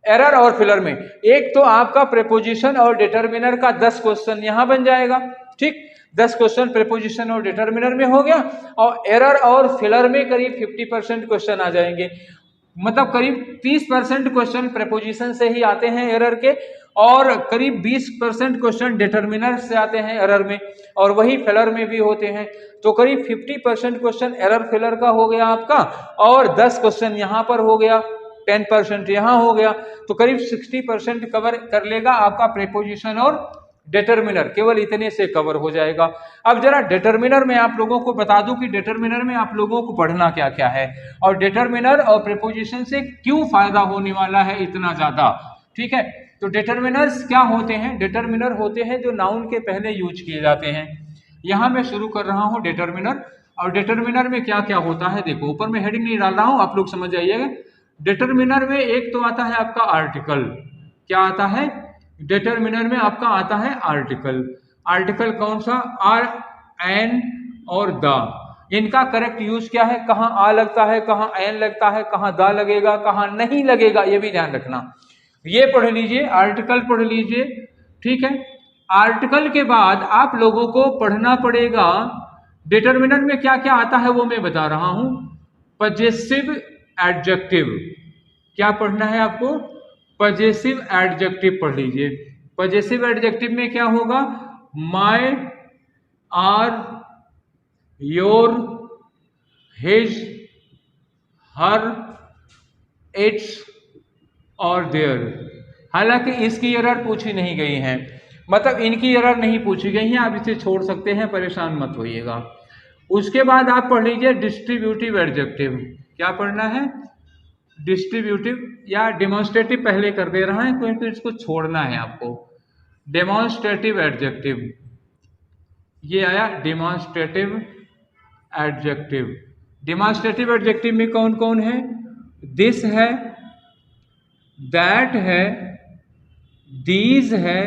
एरर और फिलर में एक तो आपका प्रीपोजिशन और डिटरमिनर का 10 क्वेश्चन यहां बन जाएगा, ठीक। 10 क्वेश्चन प्रीपोजिशन और डिटरमिनर में हो गया, और एरर और फिलर में करीब 50% क्वेश्चन आ जाएंगे, मतलब करीब 30% क्वेश्चन प्रीपोजिशन से ही आते हैं एरर के, और करीब 20% क्वेश्चन डिटरमिनर से आते हैं एरर में, और वही फिलर में भी होते हैं। तो करीब 50% क्वेश्चन एरर फिलर का हो गया आपका, और 10 क्वेश्चन यहां पर हो गया, 10% यहां हो गया, तो करीब 60% कवर कर लेगा आपका प्रीपोजिशन और डिटरमिनर, केवल इतने से कवर हो जाएगा। अब जरा डिटरमिनर में आप लोगों को बता दूं कि डिटरमिनर में आप लोगों को पढ़ना क्या क्या है, और डिटरमिनर और प्रीपोजिशन से क्यों फायदा होने वाला है इतना ज्यादा, ठीक है। तो डिटरमिनर्स क्या होते हैं? डिटरमिनर होते हैं जो नाउन के पहले यूज किए जाते हैं। यहां मैं शुरू कर रहा हूं डिटरमिनर, और डिटरमिनर में क्या क्या होता है देखो, ऊपर में हेडिंग नहीं डाल रहा हूं, आप लोग समझ जाइएगा। डिटरमिनर में एक तो आता है आपका आर्टिकल, क्या आता है? डिटरमिनर में आपका आता है आर्टिकल। आर्टिकल कौन सा? आर, एन और द। इनका करेक्ट यूज क्या है? कहां आ लगता है, कहां एन लगता है, कहां द लगेगा, कहां नहीं लगेगा, ये भी ध्यान रखना। ये पढ़ लीजिए, आर्टिकल पढ़ लीजिए, ठीक है। आर्टिकल के बाद आप लोगों को पढ़ना पड़ेगा डिटरमिनर में क्या क्या आता है, वो मैं बता रहा हूं। पजेसिव एडजेक्टिव, क्या पढ़ना है आपको? पजेसिव एडजेक्टिव पढ़ लीजिए। पजेसिव एडजेक्टिव में क्या होगा? My, our, your, his, her, its और देयर। हालांकि इसकी एरर पूछी नहीं गई है, मतलब इनकी एरर नहीं पूछी गई है, आप इसे छोड़ सकते हैं, परेशान मत होइएगा। उसके बाद आप पढ़ लीजिए डिस्ट्रीब्यूटिव एडजेक्टिव। क्या पढ़ना है? डिस्ट्रीब्यूटिव या डेमोन्स्ट्रेटिव पहले कर दे रहा है क्योंकि इसको छोड़ना है आपको। डेमोन्स्ट्रेटिव एडजेक्टिव, ये आया डेमोन्स्ट्रेटिव एडजेक्टिव। डेमोन्स्ट्रेटिव एडजेक्टिव में कौन कौन है? दिस है, दैट है, दीज है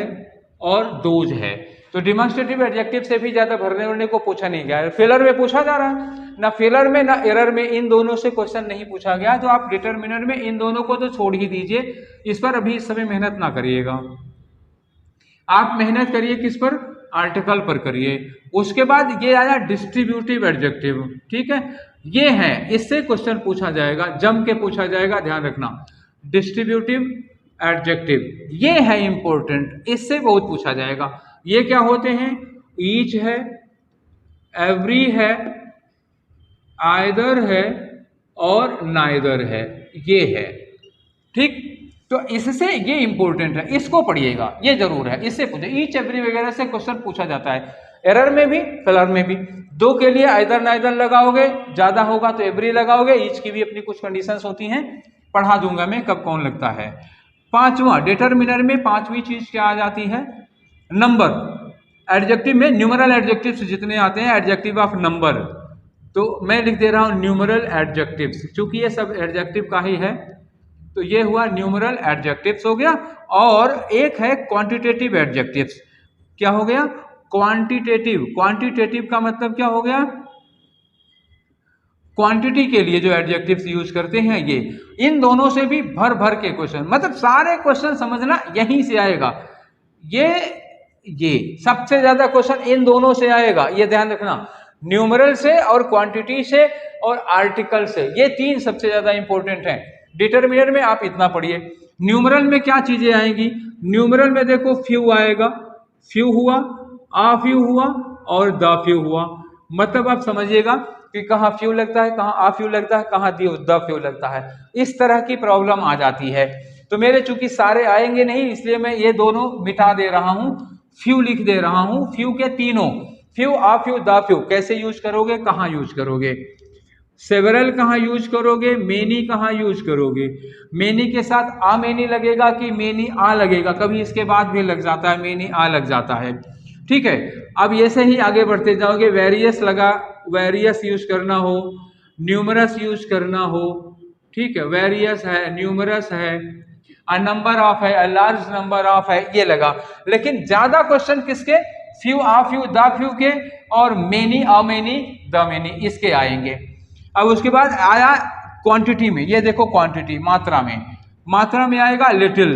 और दोज है। तो डेमोन्स्ट्रेटिव एडजेक्टिव से भी ज्यादा भरने को पूछा नहीं गया है। फेलर में पूछा जा रहा है ना, फेलर में ना एरर में, इन दोनों से क्वेश्चन नहीं पूछा गया, तो आप डिटरमिनर में इन दोनों को तो छोड़ ही दीजिए, इस पर अभी इस समय मेहनत ना करिएगा। आप मेहनत करिए किस पर? आर्टिकल पर करिए। उसके बाद ये आया डिस्ट्रीब्यूटिव एडजेक्टिव, ठीक है। ये है, इससे क्वेश्चन पूछा जाएगा, जम के पूछा जाएगा, ध्यान रखना। डिस्ट्रीब्यूटिव एडजेक्टिव ये है इंपॉर्टेंट, इससे बहुत पूछा जाएगा। ये क्या होते हैं? ईच है, एवरी है, आइदर है और नाइदर है, ये है, ठीक। तो इससे ये इंपॉर्टेंट है, इसको पढ़िएगा, ये जरूर है, इससे पूछे। ईच, एवरी वगैरह से क्वेश्चन पूछा जाता है, एरर में भी, फिलर में भी। दो के लिए आइदर नाइदर लगाओगे, ज्यादा होगा तो एवरी लगाओगे। ईच की भी अपनी कुछ कंडीशंस होती हैं, पढ़ा दूंगा मैं कब कौन लगता है। पांचवा, डिटरमिनर में पांचवी चीज क्या आ जाती है? नंबर। एडजेक्टिव में न्यूमरल एडजेक्टिव्स जितने आते हैं, एडजेक्टिव ऑफ नंबर, तो मैं लिख दे रहा हूं न्यूमरल एडजेक्टिव्स, क्योंकि ये सब एडजेक्टिव का ही है, तो ये हुआ न्यूमरल एडजेक्टिव्स हो गया। और एक है क्वांटिटेटिव एडजेक्टिव्स। क्या हो गया? क्वांटिटेटिव। क्वांटिटेटिव का मतलब क्या हो गया? क्वांटिटी के लिए जो एडजेक्टिव्स यूज करते हैं ये। इन दोनों से भी भर भर के क्वेश्चन, मतलब सारे क्वेश्चन समझना यहीं से आएगा। ये सबसे ज्यादा क्वेश्चन इन दोनों से आएगा, ये ध्यान रखना। न्यूमरल से और क्वांटिटी से और आर्टिकल से, ये तीन सबसे ज्यादा इंपॉर्टेंट हैं। डिटरमिनर में आप इतना पढ़िए। न्यूमरल में क्या चीजें आएंगी? न्यूमरल में देखो फ्यू आएगा, फ्यू हुआ, आ फ्यू हुआ और द फ्यू हुआ। मतलब आप समझिएगा कि कहाँ फ्यू लगता है, कहाँ आ फ्यू लगता है, कहाँ द फ्यू लगता है। इस तरह की प्रॉब्लम आ जाती है। तो मेरे चूंकि सारे आएंगे नहीं, इसलिए मैं ये दोनों मिटा दे रहा हूं, फ्यू लिख दे रहा हूं। फ्यू के तीनों, few, a few, the few कैसे यूज करोगे, कहाँ यूज करोगे? सेवरल कहाँ यूज करोगे, मेनी कहाँ यूज करोगे? मेनी के साथ आ मेनी लगेगा कि मेनी आ लगेगा? कभी इसके बाद भी लग जाता है, मेनी आ लग जाता है। ठीक है, अब ये से ही आगे बढ़ते जाओगे। वेरियस लगा, वेरियस यूज करना हो, न्यूमरस यूज करना हो, ठीक है, वेरियस है, न्यूमरस है, अ नंबर ऑफ है, अ लार्ज नंबर ऑफ है, ये लगा। लेकिन ज्यादा क्वेश्चन किसके? Few, a few, the few के, और many, a many, the many, इसके आएंगे। अब उसके बाद आया क्वांटिटी में, ये देखो क्वांटिटी, मात्रा में, मात्रा में आएगा लिटिल,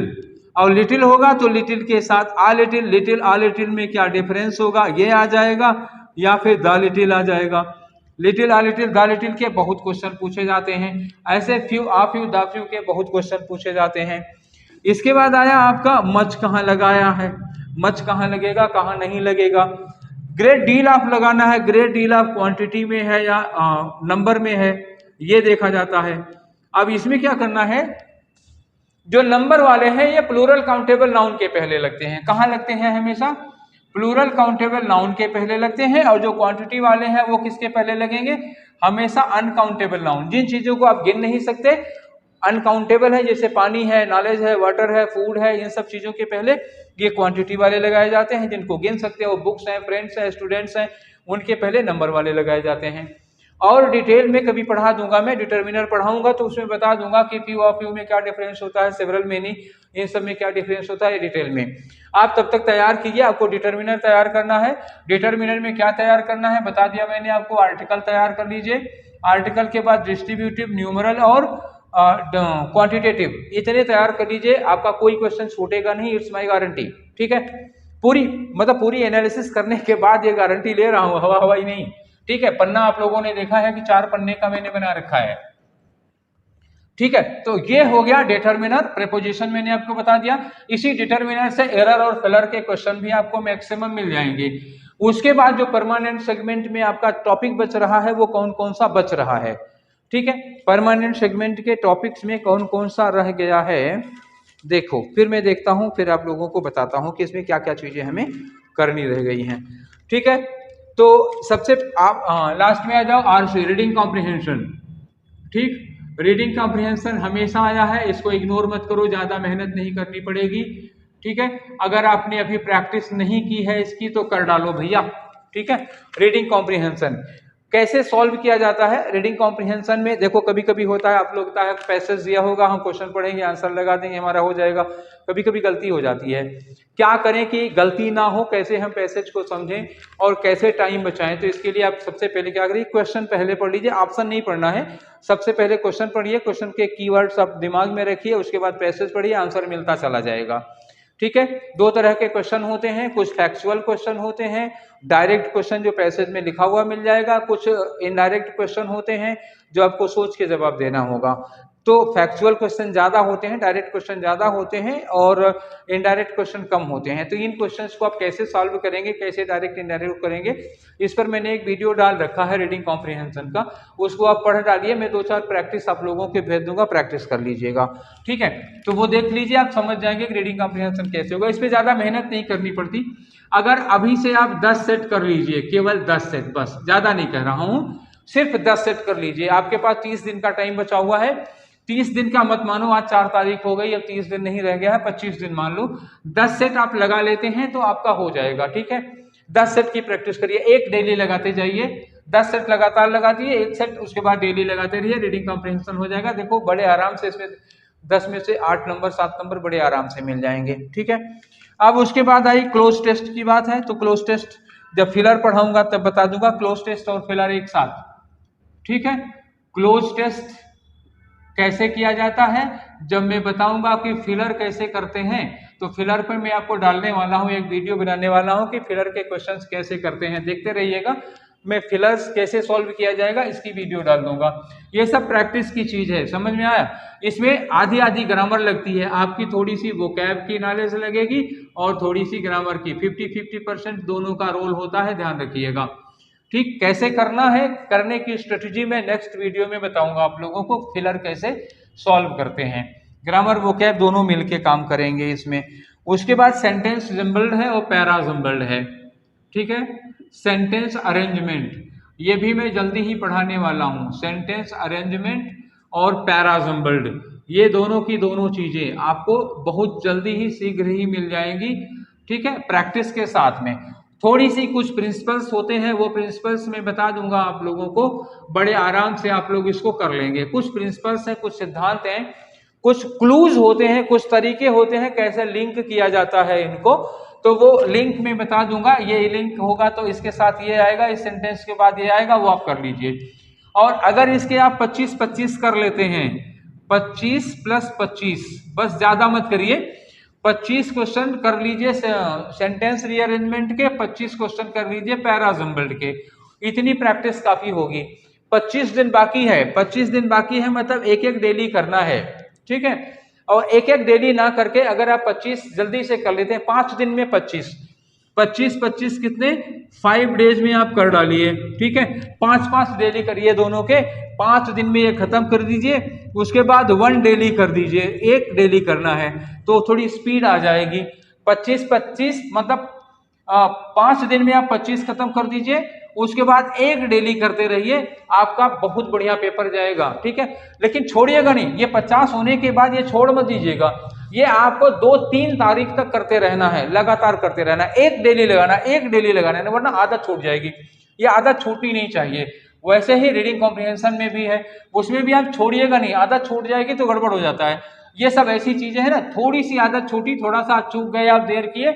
और लिटिल होगा तो लिटिल के साथ आ लिटिल, लिटिल आ लिटिल में क्या डिफरेंस होगा, ये आ जाएगा, या फिर द लिटिल आ जाएगा। Little uh little, the little के बहुत क्वेश्चन पूछे जाते हैं। ऐसे few, a few, the few के बहुत क्वेश्चन पूछे जाते हैं। इसके बाद आया आपका मच कहाँ लगाया है, मच कहाँ लगेगा, कहाँ नहीं लगेगा। ग्रेट डील ऑफ लगाना है, ग्रेट डील ऑफ क्वांटिटी में है या नंबर में है, ये देखा जाता है। अब इसमें क्या करना है, जो नंबर वाले हैं ये प्लूरल काउंटेबल नाउन के पहले लगते हैं। कहाँ लगते हैं? हमेशा प्लूरल काउंटेबल नाउन के पहले लगते हैं। और जो क्वांटिटी वाले हैं वो किसके पहले लगेंगे? हमेशा अनकाउंटेबल नाउन, जिन चीजों को आप गिन नहीं सकते, अनकाउंटेबल है, जैसे पानी है, नॉलेज है, वाटर है, फूड है, इन सब चीजों के पहले ये क्वांटिटी वाले लगाए जाते हैं। जिनको गिन सकते हो, बुक्स हैं, फ्रेंड्स हैं, स्टूडेंट्स हैं, उनके पहले नंबर वाले लगाए जाते हैं। और डिटेल में कभी पढ़ा दूंगा, मैं डिटर्मिनर पढ़ाऊंगा तो उसमें बता दूंगा कि फ्यू ऑफ फ्यू में क्या डिफरेंस होता है, सेवरल मेनी, इन सब में क्या डिफरेंस होता है, डिटेल में। आप तब तक तैयार कीजिए, आपको डिटर्मिनर तैयार करना है। डिटर्मिनर में क्या तैयार करना है बता दिया मैंने आपको, आर्टिकल तैयार कर लीजिए। आर्टिकल के बाद डिस्ट्रीब्यूटिव, न्यूमरल और क्वांटिटेटिव, इतने तैयार कर लीजिए, आपका कोई क्वेश्चन छूटेगा नहीं, इट्स माय गारंटी। ठीक है, पूरी मतलब पूरी एनालिसिस करने के बाद ये गारंटी ले रहा हूं, हवा हवाई नहीं। ठीक है, पन्ना आप लोगों ने देखा है कि 4 पन्ने का मैंने बना रखा है। ठीक है, तो ये हो गया डिटर्मिनर, प्रीपोजिशन मैंने आपको बता दिया। इसी डिटर्मिनर से एरर और फिलर के क्वेश्चन भी आपको मैक्सिमम मिल जाएंगे। उसके बाद जो परमानेंट सेगमेंट में आपका टॉपिक बच रहा है वो कौन कौन सा बच रहा है। ठीक है, परमानेंट सेगमेंट के टॉपिक्स में कौन कौन सा रह गया है देखो, फिर मैं देखता हूं, फिर आप लोगों को बताता हूं कि इसमें क्या क्या चीजें हमें करनी रह गई हैं। ठीक है, तो सबसे आप लास्ट में आ जाओ, आरसी, रीडिंग कॉम्प्रिहेंशन। ठीक, रीडिंग कॉम्प्रिहेंशन हमेशा आया है, इसको इग्नोर मत करो, ज्यादा मेहनत नहीं करनी पड़ेगी। ठीक है, अगर आपने अभी प्रैक्टिस नहीं की है इसकी तो कर डालो भैया। ठीक है, रीडिंग कॉम्प्रिहेंशन कैसे सॉल्व किया जाता है? रीडिंग कॉम्प्रिहेंशन में देखो, कभी कभी होता है, आप लोग का पैसेज दिया होगा, हम क्वेश्चन पढ़ेंगे, आंसर लगा देंगे, हमारा हो जाएगा। कभी कभी गलती हो जाती है, क्या करें कि गलती ना हो, कैसे हम पैसेज को समझें और कैसे टाइम बचाएं? तो इसके लिए आप सबसे पहले क्या करिए, क्वेश्चन पहले पढ़ लीजिए, ऑप्शन नहीं पढ़ना है, सबसे पहले क्वेश्चन पढ़िए, क्वेश्चन के कीवर्ड्स आप दिमाग में रखिए, उसके बाद पैसेज पढ़िए, आंसर मिलता चला जाएगा। ठीक है, 2 तरह के क्वेश्चन होते हैं, कुछ फैक्चुअल क्वेश्चन होते हैं, डायरेक्ट क्वेश्चन जो पैसेज में लिखा हुआ मिल जाएगा, कुछ इनडायरेक्ट क्वेश्चन होते हैं जो आपको सोच के जवाब देना होगा। तो फैक्चुअल क्वेश्चन ज्यादा होते हैं, डायरेक्ट क्वेश्चन ज्यादा होते हैं और इनडायरेक्ट क्वेश्चन कम होते हैं। तो इन क्वेश्चंस को आप कैसे सॉल्व करेंगे, कैसे डायरेक्ट इनडायरेक्ट करेंगे, इस पर मैंने एक वीडियो डाल रखा है रीडिंग कॉम्प्रिहेंशन का, उसको आप पढ़ डालिए, मैं 2-4 प्रैक्टिस आप लोगों के भेज दूंगा, प्रैक्टिस कर लीजिएगा। ठीक है, तो वो देख लीजिए, आप समझ जाएंगे कि रीडिंग कॉम्प्रिहेंशन कैसे होगा। इस पर ज्यादा मेहनत नहीं करनी पड़ती। अगर अभी से आप 10 सेट कर लीजिए, केवल 10 सेट, बस, ज्यादा नहीं कह रहा हूं, सिर्फ 10 सेट कर लीजिए। आपके पास 30 दिन का टाइम बचा हुआ है। 30 दिन का मत मानो, आज 4 तारीख हो गई, अब 30 दिन नहीं रह गया है, 25 दिन मान लो। 10 सेट आप लगा लेते हैं तो आपका हो जाएगा। ठीक है, 10 सेट की प्रैक्टिस करिए, एक डेली लगाते जाइए, 10 सेट लगातार लगा दिए, एक सेट उसके बाद डेली लगाते रहिए, रीडिंग कॉम्प्रिहेंशन हो जाएगा। देखो बड़े आराम से इसमें 10 में से 8 नंबर 7 नंबर बड़े आराम से मिल जाएंगे। ठीक है, अब उसके बाद आई क्लोज टेस्ट की बात है। तो क्लोज टेस्ट जब फिलर पढ़ाऊंगा तब बता दूंगा, क्लोज टेस्ट और फिलर एक साथ। ठीक है, क्लोज टेस्ट कैसे किया जाता है जब मैं बताऊंगा कि फिलर कैसे करते हैं, तो फिलर पर मैं आपको डालने वाला हूं, एक वीडियो बनाने वाला हूं कि फिलर के क्वेश्चंस कैसे करते हैं, देखते रहिएगा। में फिलर्स कैसे सॉल्व किया जाएगा इसकी वीडियो डाल दूंगा। ये सब प्रैक्टिस की चीज है, समझ में आया। इसमें आधी आधी ग्रामर लगती है, आपकी थोड़ी सी वोकैब की नॉलेज लगेगी और थोड़ी सी ग्रामर की, 50-50% दोनों का रोल होता है, ध्यान रखिएगा। ठीक, कैसे करना है, करने की स्ट्रेटजी में नेक्स्ट वीडियो में बताऊंगा आप लोगों को, फिलर कैसे सॉल्व करते हैं। ग्रामर वोकैब दोनों मिलके काम करेंगे इसमें। उसके बाद सेंटेंस जम्बल्ड है और पैरा जम्बल्ड है, ठीक है। सेंटेंस अरेंजमेंट ये भी मैं जल्दी ही पढ़ाने वाला हूं। सेंटेंस अरेंजमेंट और पैरा जम्बल्ड ये दोनों की दोनों चीजें आपको बहुत जल्दी ही शीघ्र ही मिल जाएंगी, ठीक है। प्रैक्टिस के साथ में थोड़ी सी कुछ प्रिंसिपल्स होते हैं, वो प्रिंसिपल्स मैं बता दूंगा आप लोगों को, बड़े आराम से आप लोग इसको कर लेंगे। कुछ प्रिंसिपल्स हैं, कुछ सिद्धांत हैं, कुछ क्लूज होते हैं, कुछ तरीके होते हैं कैसे लिंक किया जाता है इनको, तो वो लिंक में बता दूंगा। ये लिंक होगा तो इसके साथ ये आएगा, इस सेंटेंस के बाद ये आएगा, वो आप कर लीजिए। और अगर इसके आप 25-25 कर लेते हैं, 25 + 25, बस ज्यादा मत करिए, 25 क्वेश्चन कर लीजिए सेंटेंस रीअरेंजमेंट के, 25 क्वेश्चन कर लीजिए पैरा जम्बल्ड के, इतनी प्रैक्टिस काफी होगी। 25 दिन बाकी है, 25 दिन बाकी है, मतलब एक एक डेली करना है, ठीक है। और एक एक डेली ना करके अगर आप 25 जल्दी से कर लेते हैं, 5 दिन में 25 कितने, 5 डेज में आप कर डालिए, ठीक है। 5-5 डेली करिए दोनों के, 5 दिन में ये खत्म कर दीजिए। उसके बाद 1 डेली कर दीजिए, 1 डेली करना है तो थोड़ी स्पीड आ जाएगी। 25-25 मतलब 5 दिन में आप 25 खत्म कर दीजिए, उसके बाद 1 डेली करते रहिए, आपका बहुत बढ़िया पेपर जाएगा, ठीक है। लेकिन छोड़िएगा नहीं, ये 50 होने के बाद ये छोड़ मत दीजिएगा, ये आपको 2-3 तारीख तक करते रहना है, लगातार करते रहना है, 1 डेली लगाना, 1 डेली लगाना है, वरना आदत छूट जाएगी। ये आदत छूटनी नहीं चाहिए। वैसे ही रीडिंग कॉम्प्रिहेंशन में भी है, उसमें भी आप छोड़िएगा नहीं, आदत छूट जाएगी तो गड़बड़ हो जाता है। ये सब ऐसी चीजें हैं ना, थोड़ी सी आदत छूटी, थोड़ा सा चूक गए आप, देर किए,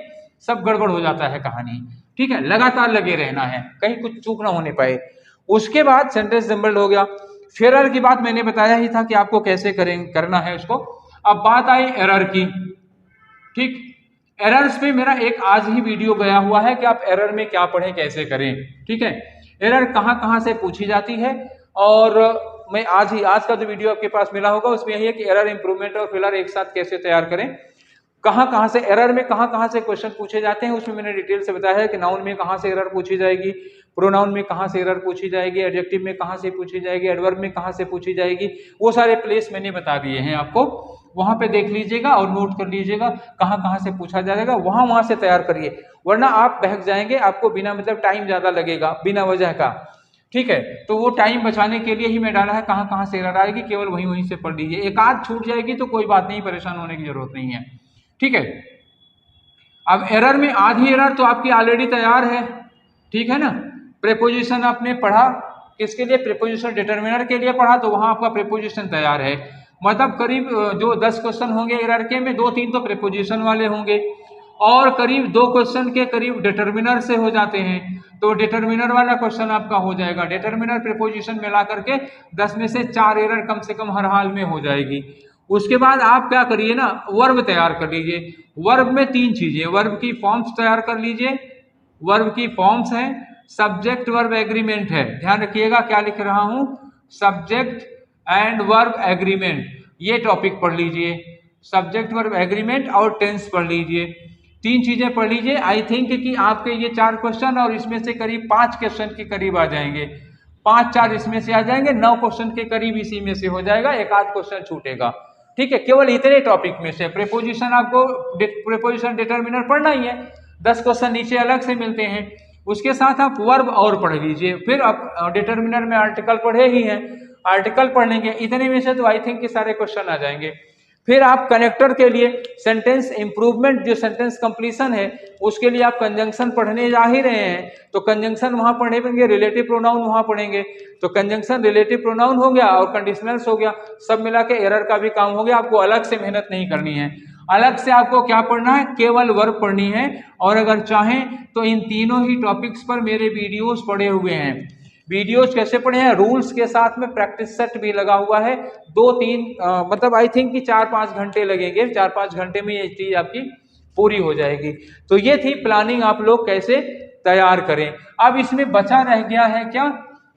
सब गड़बड़ हो जाता है कहानी, ठीक है। लगातार लगे रहना है, कहीं कुछ चूक ना होने पाए। उसके बाद सेंटेंस जम्बल्ड हो गया। फिर की बात मैंने बताया ही था कि आपको कैसे करना है उसको। अब बात आई एरर की, ठीक। एरर्स पे मेरा एक आज ही वीडियो गया हुआ है कि आप एरर में क्या पढ़ें, कैसे करें, ठीक है। एरर कहाँ कहाँ से पूछी जाती है, और मैं आज का जो वीडियो आपके पास मिला होगा उसमें यही है कि एरर, इंप्रूवमेंट और फिलर एक साथ कैसे तैयार करें, कहाँ कहाँ से एरर में कहाँ कहाँ से क्वेश्चन पूछे जाते हैं, उसमें मैंने डिटेल से बताया है कि नाउन में कहाँ से एरर पूछी जाएगी, प्रोनाउन में कहाँ से एरर पूछी जाएगी, एडजेक्टिव में कहाँ से पूछी जाएगी, एडवर्ब में कहाँ से पूछी जाएगी, वो सारे प्लेस मैंने बता दिए हैं आपको। वहां पे देख लीजिएगा और नोट कर लीजिएगा कहाँ कहाँ से पूछा जाएगा, वहां से तैयार करिए, वरना आप बहक जाएंगे, आपको बिना मतलब टाइम ज्यादा लगेगा बिना वजह का, ठीक है। तो वो टाइम बचाने के लिए ही मैं डाला है कहाँ कहाँ से एरर आएगी, केवल वहीं से पढ़ लीजिए। एक आध छूट जाएगी तो कोई बात नहीं, परेशान होने की जरूरत नहीं है, ठीक है। अब एरर में आधी एरर तो आपकी ऑलरेडी तैयार है, ठीक है ना। प्रीपोजिशन आपने पढ़ा, किसके लिए, प्रीपोजिशन डिटरमिनर के लिए पढ़ा, तो वहां आपका प्रीपोजिशन तैयार है। मतलब करीब जो 10 क्वेश्चन होंगे एरर के में, 2-3 तो प्रीपोजिशन वाले होंगे, और करीब 2 क्वेश्चन के करीब डिटरमिनर से हो जाते हैं, तो डिटरमिनर वाला क्वेश्चन आपका हो जाएगा। डिटरमिनर प्रीपोजिशन मिला करके 10 में से 4 एरर कम से कम हर हाल में हो जाएगी। उसके बाद आप क्या करिए ना, वर्ब तैयार कर लीजिए। वर्ब में 3 चीजें, वर्ब की फॉर्म्स तैयार कर लीजिए। वर्ब की फॉर्म्स हैं, सब्जेक्ट वर्ब एग्रीमेंट है, ध्यान रखिएगा क्या लिख रहा हूं, सब्जेक्ट एंड वर्ब एग्रीमेंट, ये टॉपिक पढ़ लीजिए। सब्जेक्ट वर्ब एग्रीमेंट और टेंस पढ़ लीजिए, 3 चीजें पढ़ लीजिए। आई थिंक कि आपके ये 4 क्वेश्चन और इसमें से करीब 5 क्वेश्चन के करीब आ जाएंगे, 5-4 इसमें से आ जाएंगे, 9 क्वेश्चन के करीब इसी में से हो जाएगा, एक आध क्वेश्चन छूटेगा, ठीक है। केवल इतने टॉपिक में से प्रीपोजिशन, आपको प्रीपोजिशन डिटरमिनर पढ़ना ही है, 10 क्वेश्चन नीचे अलग से मिलते हैं। उसके साथ आप वर्ब और पढ़ लीजिए, फिर आप डिटरमिनर में आर्टिकल पढ़े ही हैं, आर्टिकल पढ़ लेंगे, इतने में से तो आई थिंक कि सारे क्वेश्चन आ जाएंगे। फिर आप कनेक्टर के लिए सेंटेंस इंप्रूवमेंट, जो सेंटेंस कंप्लीशन है, उसके लिए आप कंजंक्शन पढ़ने जा ही रहे हैं, तो कंजंक्शन वहां पढ़ेंगे, रिलेटिव प्रोनाउन वहां पढ़ेंगे, तो कंजंक्शन रिलेटिव प्रोनाउन हो गया और कंडीशनल्स हो गया, सब मिला के एरर का भी काम हो गया। आपको अलग से मेहनत नहीं करनी है, अलग से आपको क्या पढ़ना है, केवल वर्ब पढ़नी है। और अगर चाहें तो इन तीनों ही टॉपिक्स पर मेरे वीडियोस पड़े हुए हैं। वीडियोस कैसे पढ़े हैं, रूल्स के साथ में प्रैक्टिस सेट भी लगा हुआ है, 2-3 मतलब आई थिंक कि 4-5 घंटे लगेंगे, 4-5 घंटे में ये चीज आपकी पूरी हो जाएगी। तो ये थी प्लानिंग, आप लोग कैसे तैयार करें। अब इसमें बचा रह गया है क्या,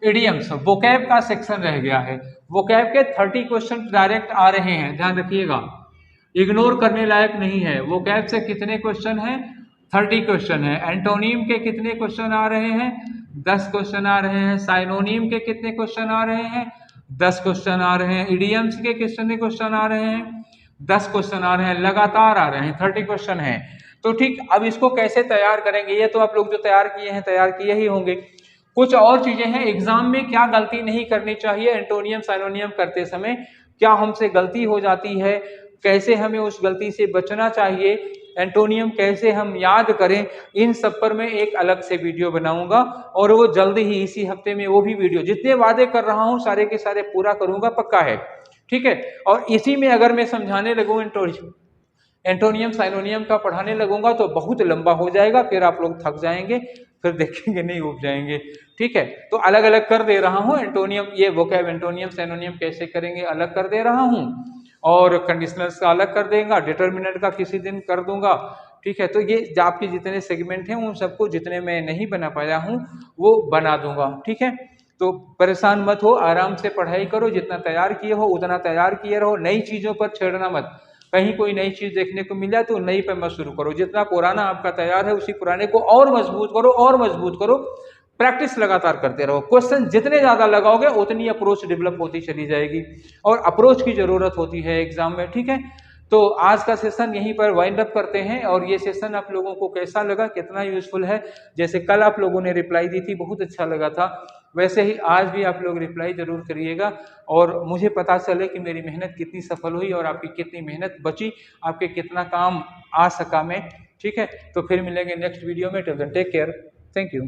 इडियम्स, वोकैब का सेक्शन रह गया है। वोकैब के 30 क्वेश्चन डायरेक्ट आ रहे हैं, ध्यान रखिएगा, इग्नोर करने लायक नहीं है। वोकैब से कितने क्वेश्चन हैं, 30 क्वेश्चन है। एंटोनिम के कितने क्वेश्चन आ रहे हैं, 10 क्वेश्चन आ रहे हैं। साइनोनिम के कितने क्वेश्चन आ रहे हैं, 10 क्वेश्चन आ रहे हैं। इडियम्स के कितने क्वेश्चन आ रहे हैं, 10 क्वेश्चन आ रहे हैं, लगातार आ रहे हैं, 30 क्वेश्चन हैं। तो ठीक, अब इसको कैसे तैयार करेंगे, ये तो आप लोग जो तैयार किए हैं तैयार किए ही होंगे। कुछ और चीजें हैं, एग्जाम में क्या गलती नहीं करनी चाहिए एंटोनियम साइनोनियम करते समय, क्या हमसे गलती हो जाती है, कैसे हमें उस गलती से बचना चाहिए, एंटोनियम कैसे हम याद करें, इन सब पर मैं एक अलग से वीडियो बनाऊंगा और वो जल्दी ही इसी हफ्ते में वो भी वीडियो, जितने वादे कर रहा हूं सारे के सारे पूरा करूंगा, पक्का है, ठीक है। और इसी में अगर मैं समझाने लगूं एंटोनियम साइनोनियम का पढ़ाने लगूंगा तो बहुत लंबा हो जाएगा, फिर आप लोग थक जाएंगे, फिर देखेंगे नहीं उब जाएंगे, ठीक है। तो अलग अलग कर दे रहा हूं एंटोनियम, ये वोकैब एंटोनियम साइनोनियम कैसे करेंगे अलग कर दे रहा हूं, और कंडीशनल्स का अलग कर देगा, डिटर्मिनेंट का किसी दिन कर दूंगा, ठीक है। तो ये आपके जितने सेगमेंट हैं उन सबको जितने मैं नहीं बना पाया हूं वो बना दूंगा, ठीक है। तो परेशान मत हो, आराम से पढ़ाई करो, जितना तैयार किए हो उतना तैयार किए रहो, नई चीजों पर छेड़ना मत, कहीं कोई नई चीज देखने को मिला तो नई पे मत शुरू करो, जितना पुराना आपका तैयार है उसी पुराने को और मजबूत करो और मजबूत करो, प्रैक्टिस लगातार करते रहो। क्वेश्चन जितने ज्यादा लगाओगे उतनी अप्रोच डेवलप होती चली जाएगी, और अप्रोच की जरूरत होती है एग्जाम में, ठीक है। तो आज का सेशन यहीं पर वाइंड अप करते हैं, और ये सेशन आप लोगों को कैसा लगा, कितना यूजफुल है, जैसे कल आप लोगों ने रिप्लाई दी थी बहुत अच्छा लगा था, वैसे ही आज भी आप लोग रिप्लाई जरूर करिएगा, और मुझे पता चले कि मेरी मेहनत कितनी सफल हुई और आपकी कितनी मेहनत बची, आपके कितना काम आ सका मैं, ठीक है। तो फिर मिलेंगे नेक्स्ट वीडियो में, till then take care, thank you.